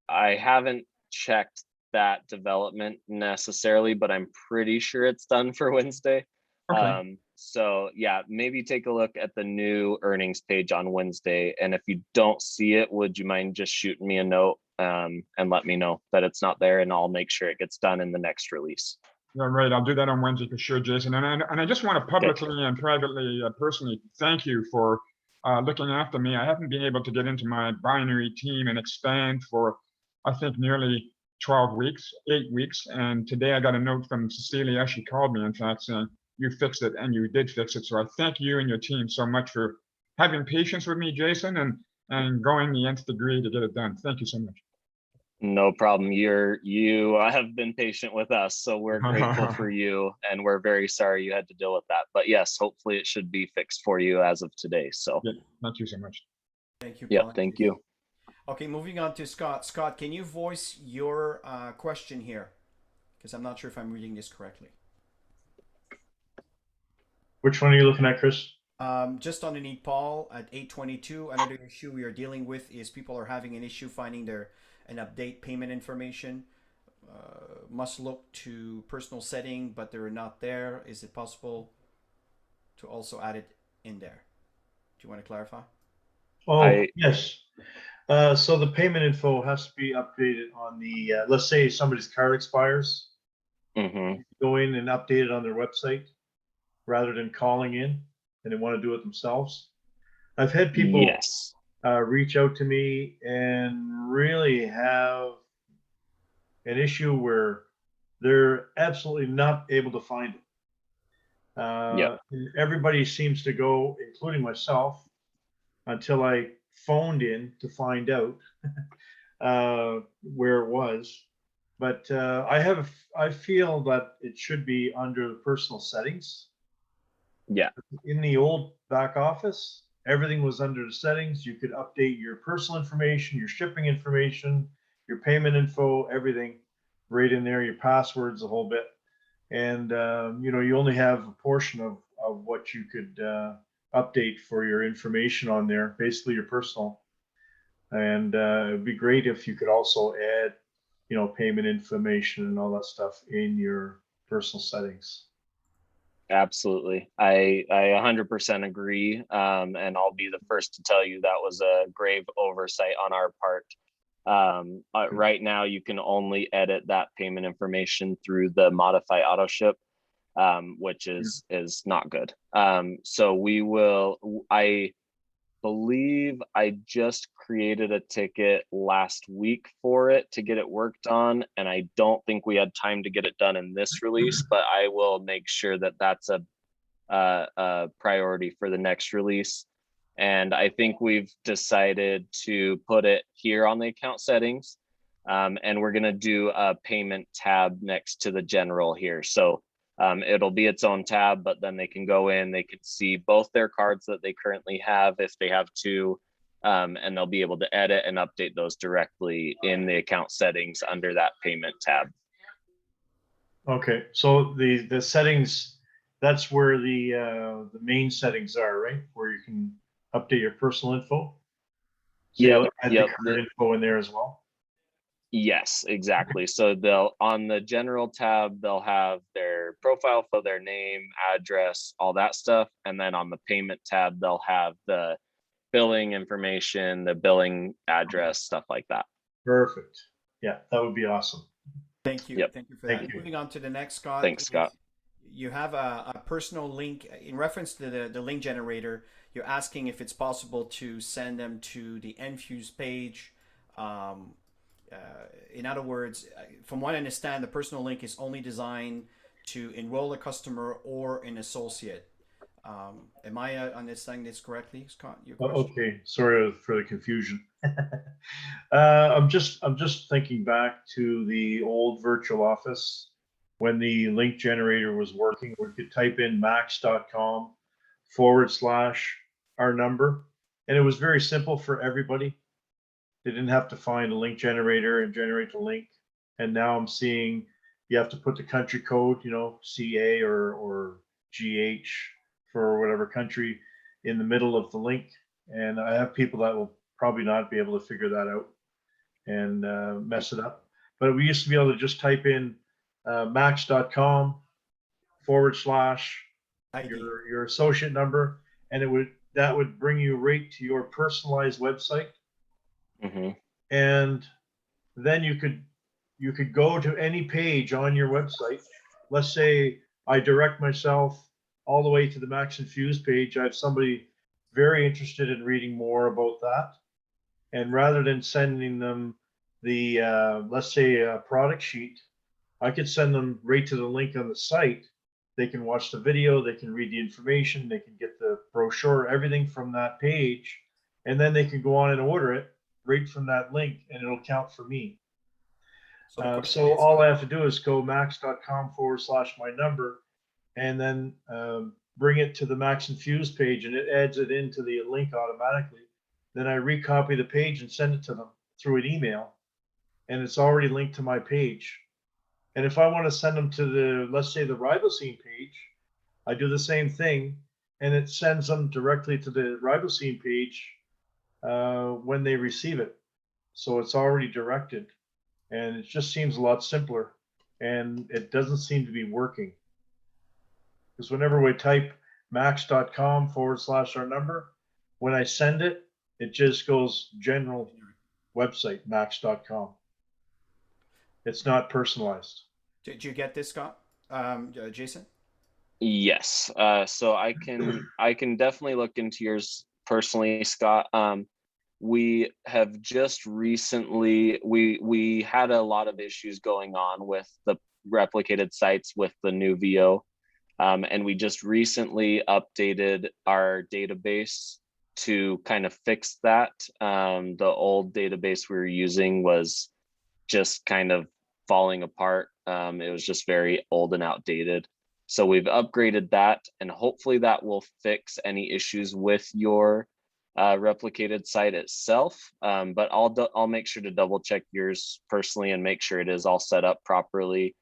I haven't checked that development necessarily, but I'm pretty sure it's done for Wednesday. Okay. So yeah, maybe take a look at the new earnings page on Wednesday. And if you don't see it, would you mind just shooting me a note and let me know that it's not there, and I'll make sure it gets done in the next release. Yeah, right. I'll do that on Wednesday for sure, Jason. And I just want to publicly and privately, personally, thank you for looking after me. I haven't been able to get into my binary team and expand for, I think, nearly 8 weeks. And today I got a note from Cecilia. She called me, in fact, saying, you fixed it, and you did fix it. So I thank you and your team so much for having patience with me, Jason, and going the nth degree to get it done. Thank you so much. No problem. You have been patient with us, so we're grateful for you, and we're very sorry you had to deal with that. But yes, hopefully it should be fixed for you as of today. So yeah, thank you so much. Thank you, Paul. Yeah, thank you. Okay, moving on to Scott. Scott, can you voice your question here? Because I'm not sure if I'm reading this correctly. Which one are you looking at, Chris? Just underneath Paul at 822, another issue we are dealing with is people are having an issue finding an update payment information. Must look to personal setting, but they're not there. Is it possible to also add it in there? Do you want to clarify? Oh, yes. So the payment info has to be updated on the, let's say somebody's card expires. Mm-hmm. Go in and update it on their website rather than calling in, and they want to do it themselves. I've had people reach out to me and really have an issue where they're absolutely not able to find it. Everybody seems to go, including myself, until I phoned in to find out where it was. But I feel that it should be under the personal settings. Yeah. In the old back office, everything was under the settings. You could update your personal information, your shipping information, your payment info, everything right in there, your passwords, the whole bit. And, you only have a portion of what you could update for your information on there, basically your personal. And it'd be great if you could also add, payment information and all that stuff in your personal settings. Absolutely. I 100% agree. And I'll be the first to tell you that was a grave oversight on our part. Right now, you can only edit that payment information through the modify auto ship, which is not good. So I believe I just created a ticket last week for it to get it worked on, and I don't think we had time to get it done in this release, but I will make sure that that's a priority for the next release. And I think we've decided to put it here on the account settings, and we're going to do a payment tab next to the general here. So it'll be its own tab, but then they can go in, they can see both their cards that they currently have, if they have two, and they'll be able to edit and update those directly in the account settings under that payment tab. Okay, so the settings, that's where the main settings are, right? Where you can update your personal info. So you'll add the card info in there as well. Yes, exactly. So on the general tab, they'll have their profile photo, their name, address, all that stuff. And then on the payment tab, they'll have the billing information, the billing address, stuff like that. Perfect. Yeah, that would be awesome. Thank you. Yep. Thank you for that. Moving on to the next, Scott. Thanks, Scott. You have a personal link in reference to the link generator. You're asking if it's possible to send them to the Enfuse page. In other words, from what I understand, the personal link is only designed to enroll a customer or an associate. Am I understanding this correctly, Scott? Your question? Okay, sorry for the confusion. I'm just thinking back to the old virtual office when the link generator was working. We could type in max.com / our number, and it was very simple for everybody. They didn't have to find a link generator and generate the link. And now I'm seeing you have to put the country code, CA or GH for whatever country in the middle of the link. And I have people that will probably not be able to figure that out and mess it up. But we used to be able to just type in max.com / your associate number, and that would bring you right to your personalized website. Mm-hmm. And then you could go to any page on your website. Let's say I direct myself all the way to the Max Infuse page. I have somebody very interested in reading more about that. And rather than sending them the, let's say, a product sheet, I could send them right to the link on the site. They can watch the video, they can read the information, they can get the brochure, everything from that page, and then they can go on and order it right from that link, and it'll count for me. So all I have to do is go max.com / my number, and then bring it to the Max Infuse page, and it adds it into the link automatically. Then I recopy the page and send it to them through an email, and it's already linked to my page. And if I want to send them to the, let's say, the Ribosine page, I do the same thing, and it sends them directly to the Ribosine page when they receive it. So it's already directed, and it just seems a lot simpler, and it doesn't seem to be working. Because whenever we type max.com / our number, when I send it, it just goes general website, max.com. It's not personalized. Did you get this, Scott? Jason? Yes. So I can definitely look into yours personally, Scott. We have just recently, we had a lot of issues going on with the replicated sites with the new VO. And we just recently updated our database to kind of fix that. The old database we were using was just kind of falling apart. It was just very old and outdated. So we've upgraded that, and hopefully that will fix any issues with your replicated site itself. But I'll make sure to double check yours personally and make sure it is all set up properly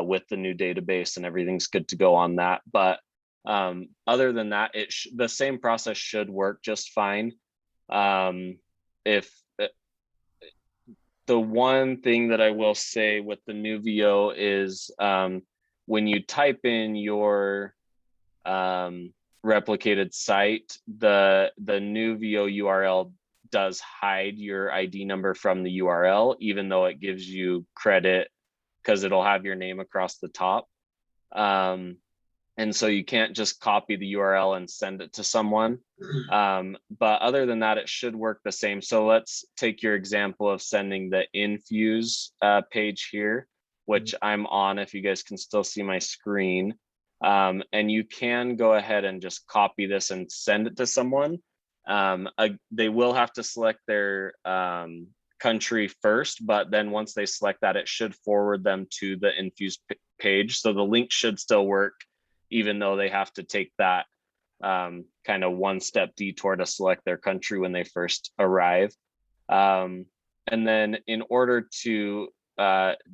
with the new database and everything's good to go on that. But other than that, the same process should work just fine. If the one thing that I will say with the new VO is when you type in your replicated site, the new VO URL does hide your ID number from the URL, even though it gives you credit because it'll have your name across the top. And so you can't just copy the URL and send it to someone. But other than that, it should work the same. So let's take your example of sending the Infuse page here, which I'm on if you guys can still see my screen. And you can go ahead and just copy this and send it to someone. They will have to select their country first, but then once they select that, it should forward them to the Infuse page. So the link should still work, even though they have to take that kind of one-step detour to select their country when they first arrive. And then in order to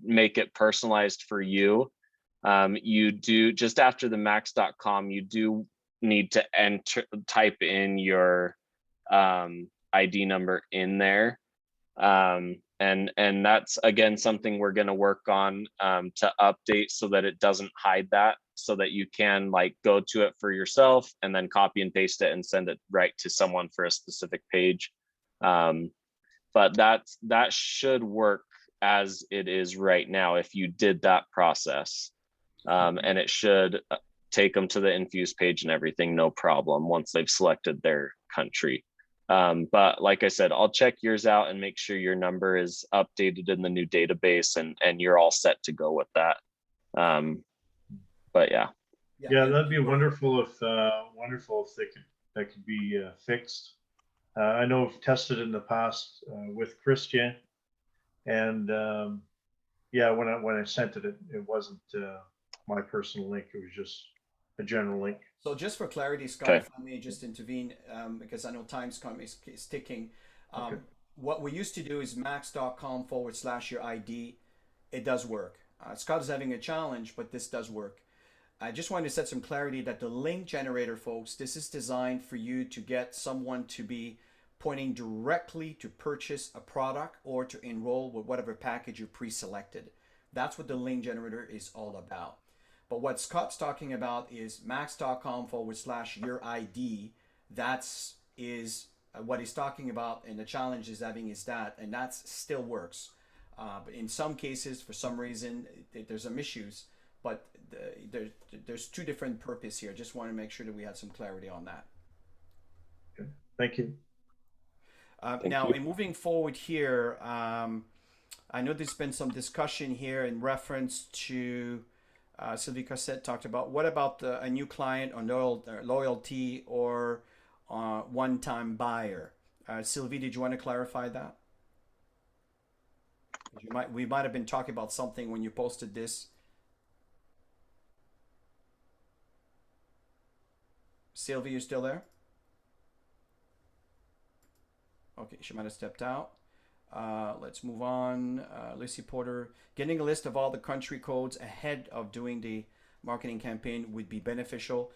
make it personalized for you, you do, just after the max.com, you do need to type in your ID number in there. And that's, again, something we're going to work on to update so that it doesn't hide that, so that you can like go to it for yourself and then copy and paste it and send it right to someone for a specific page. But that should work as it is right now if you did that process. And it should take them to the Infuse page and everything, no problem, once they've selected their country. But like I said, I'll check yours out and make sure your number is updated in the new database, and you're all set to go with that. But yeah. Yeah, that'd be wonderful if that could be fixed. I know I've tested it in the past with Christian, and yeah, when I sent it, it wasn't my personal link. It was just a general link. So just for clarity, Scott, Okay. if I may just intervene, because I know time's is ticking. Okay. What we used to do is max.com/your ID. It does work. Scott is having a challenge, but this does work. I just wanted to set some clarity that the link generator, folks, this is designed for you to get someone to be pointing directly to purchase a product or to enroll with whatever package you pre-selected. That's what the link generator is all about. But what Scott's talking about is max.com/your ID. That's what he's talking about, and the challenge is having is that, and that still works. But in some cases, for some reason, there's some issues. But there's two different purposes here. Just want to make sure that we had some clarity on that. Okay. Thank you. Now, in moving forward here, I know there's been some discussion here in reference to Sylvie Cossette talked about what about a new client or loyalty or one-time buyer. Sylvie, did you want to clarify that? We might have been talking about something when you posted this. Sylvie, you still there? Okay, she might have stepped out. Let's move on. Lucy Porter, getting a list of all the country codes ahead of doing the marketing campaign would be beneficial.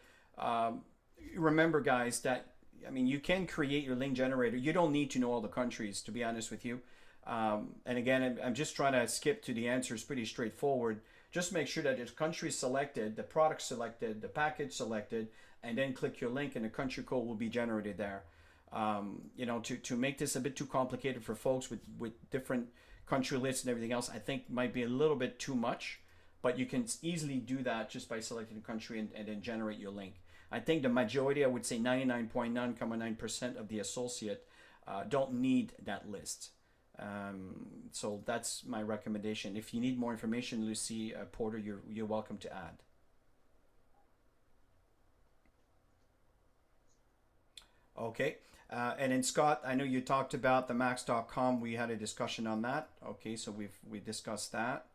Remember, guys, that you can create your link generator. You don't need to know all the countries, to be honest with you. And again, I'm just trying to skip to the answers. Pretty straightforward. Just make sure that there's country selected, the product selected, the package selected, and then click your link, and the country code will be generated there. To make this a bit too complicated for folks with different country lists and everything else, I think might be a little bit too much, but you can easily do that just by selecting the country and then generate your link. I think the majority, I would say 99.9% of the associate don't need that list. So that's my recommendation. If you need more information, Lucy Porter, you're welcome to add. Okay. And then Scott, I know you talked about the max.com. We had a discussion on that. Okay, so we discussed that.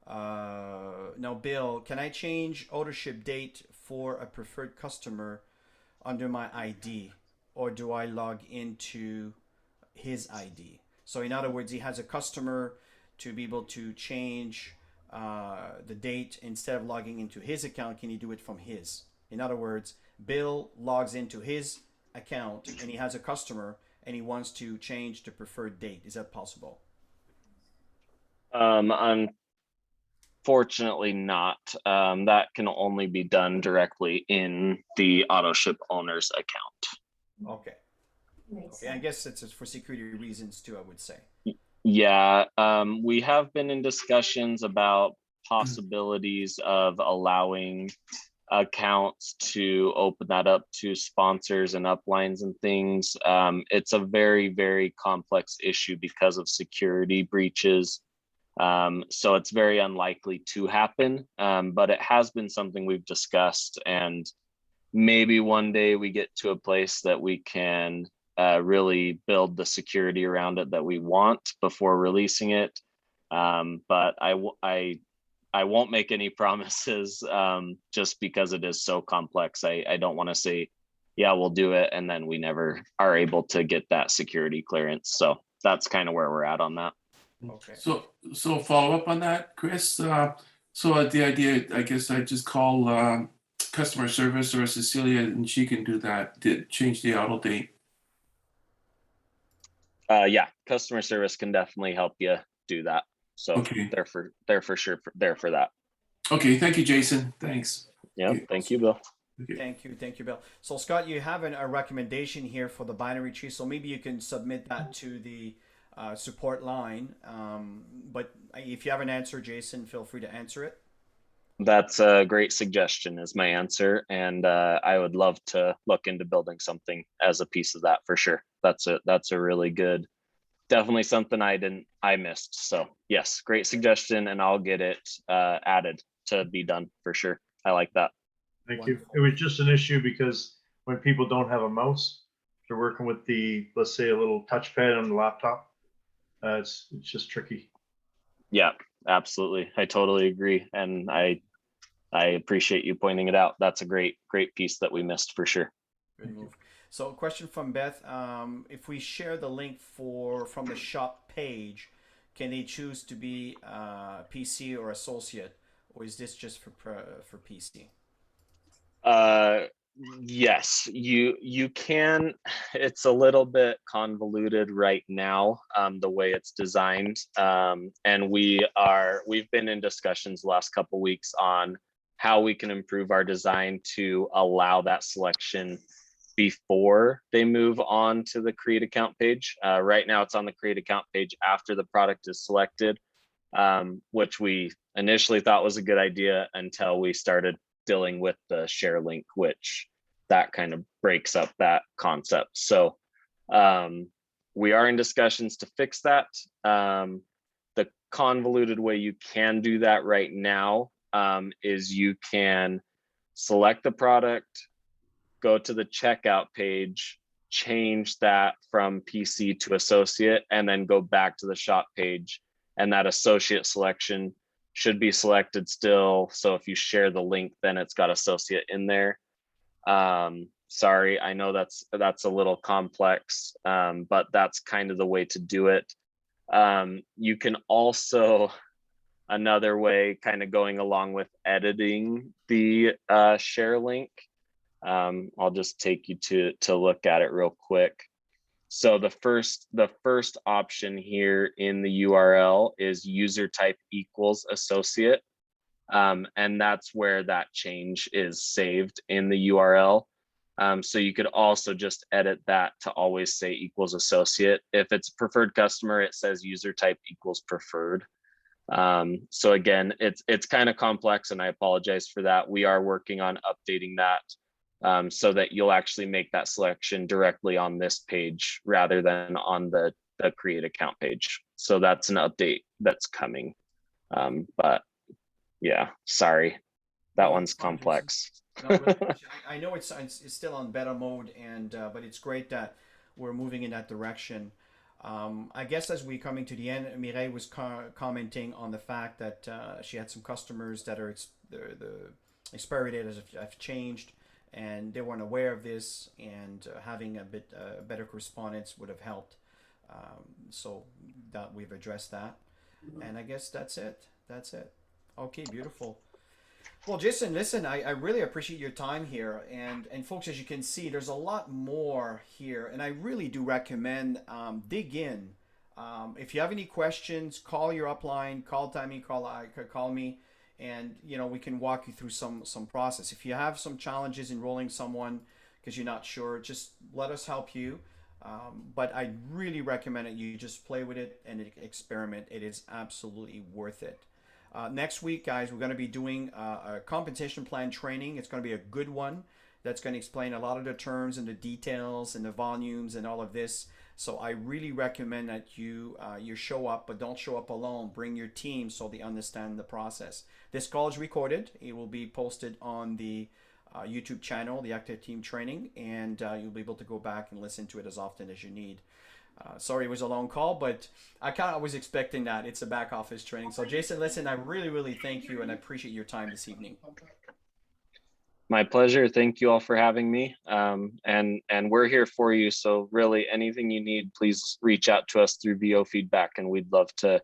Now, Bill, can I change ownership date for a preferred customer under my ID, or do I log into his ID? So in other words, he has a customer to be able to change the date instead of logging into his account. Can he do it from his? In other words, Bill logs into his account and he has a customer and he wants to change the preferred date. Is that possible? Unfortunately not. That can only be done directly in the AutoShip owner's account. Okay. Okay, I guess it's for security reasons too, I would say. Yeah, we have been in discussions about possibilities of allowing accounts to open that up to sponsors and uplines and things. It's a very, very complex issue because of security breaches. So it's very unlikely to happen, but it has been something we've discussed, and maybe one day we get to a place that we can really build the security around it that we want before releasing it. But I won't make any promises just because it is so complex. I don't want to say, yeah, we'll do it, and then we never are able to get that security clearance. So that's kind of where we're at on that. Okay. So follow up on that, Chris. So the idea, I guess I just call customer service or Cecilia, and she can do that. Change the auto date. Yeah, customer service can definitely help you do that. So okay. they're for sure there for that. Okay, thank you, Jason. Thanks. Yeah, okay. Thank you, Bill. Okay. Thank you, Bill. So Scott, you have a recommendation here for the binary tree, so maybe you can submit that to the support line. But if you have an answer, Jason, feel free to answer it. That's a great suggestion is my answer. And I would love to look into building something as a piece of that for sure. That's a really good, definitely something I missed. So yes, great suggestion, and I'll get it added to be done for sure. I like that. Thank you. It was just an issue because when people don't have a mouse, they're working with the, let's say, a little touchpad on the laptop. It's just tricky. Yeah, absolutely. I totally agree. And I appreciate you pointing it out. That's a great piece that we missed for sure. Good move. So a question from Beth. If we share the link from the shop page, can they choose to be PC or associate, or is this just for PC? Yes, you can. It's a little bit convoluted right now, the way it's designed. And we've been in discussions the last couple weeks on how we can improve our design to allow that selection before they move on to the create account page. Right now it's on the create account page after the product is selected, which we initially thought was a good idea until we started dealing with the share link, which that kind of breaks up that concept. So we are in discussions to fix that. The convoluted way you can do that right now is you can select the product, go to the checkout page, change that from PC to associate, and then go back to the shop page. And that associate selection should be selected still. So if you share the link, then it's got associate in there. Sorry, I know that's a little complex, but that's kind of the way to do it. You can also, another way, kind of going along with editing the share link. I'll just take you to look at it real quick. So the first option here in the URL is user type equals associate. And that's where that change is saved in the URL. So you could also just edit that to always say equals associate. If it's preferred customer, it says user type equals preferred. So again, it's kind of complex, and I apologize for that. We are working on updating that so that you'll actually make that selection directly on this page rather than on the create account page. So that's an update that's coming. But yeah, sorry, that one's complex. No, I know it's still on beta mode, and but it's great that we're moving in that direction. I guess as we're coming to the end, Mireille was commenting on the fact that she had some customers that are the expiry date have changed, and they weren't aware of this, and having a bit better correspondence would have helped. So that we've addressed that, and I guess that's it. Okay, beautiful. Well, Jason, listen, I really appreciate your time here, and folks, as you can see, there's a lot more here, and I really do recommend dig in. If you have any questions, call your upline, call Tammy, call me, and we can walk you through some process. If you have some challenges enrolling someone because you're not sure, just let us help you. But I really recommend it. You just play with it and experiment. It is absolutely worth it. Next week, guys, we're going to be doing a compensation plan training. It's going to be a good one. That's going to explain a lot of the terms and the details and the volumes and all of this. So I really recommend that you show up, but don't show up alone. Bring your team so they understand the process. This call is recorded. It will be posted on the YouTube channel, the Active Team Training, and you'll be able to go back and listen to it as often as you need. Sorry, it was a long call, but I was expecting that. It's a back office training. So Jason, listen, I really thank you, and I appreciate your time this evening. My pleasure. Thank you all for having me. And we're here for you. So really anything you need, please reach out to us through VO feedback, and we'd love to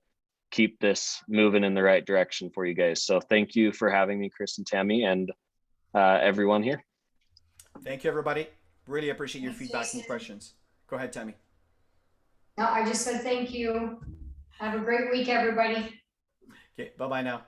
keep this moving in the right direction for you guys. So thank you for having me, Chris and Tammy, and everyone here. Thank you, everybody. Really appreciate your feedback and questions. Go ahead, Tammy. No, I just said thank you. Have a great week, everybody. Okay, bye-bye now.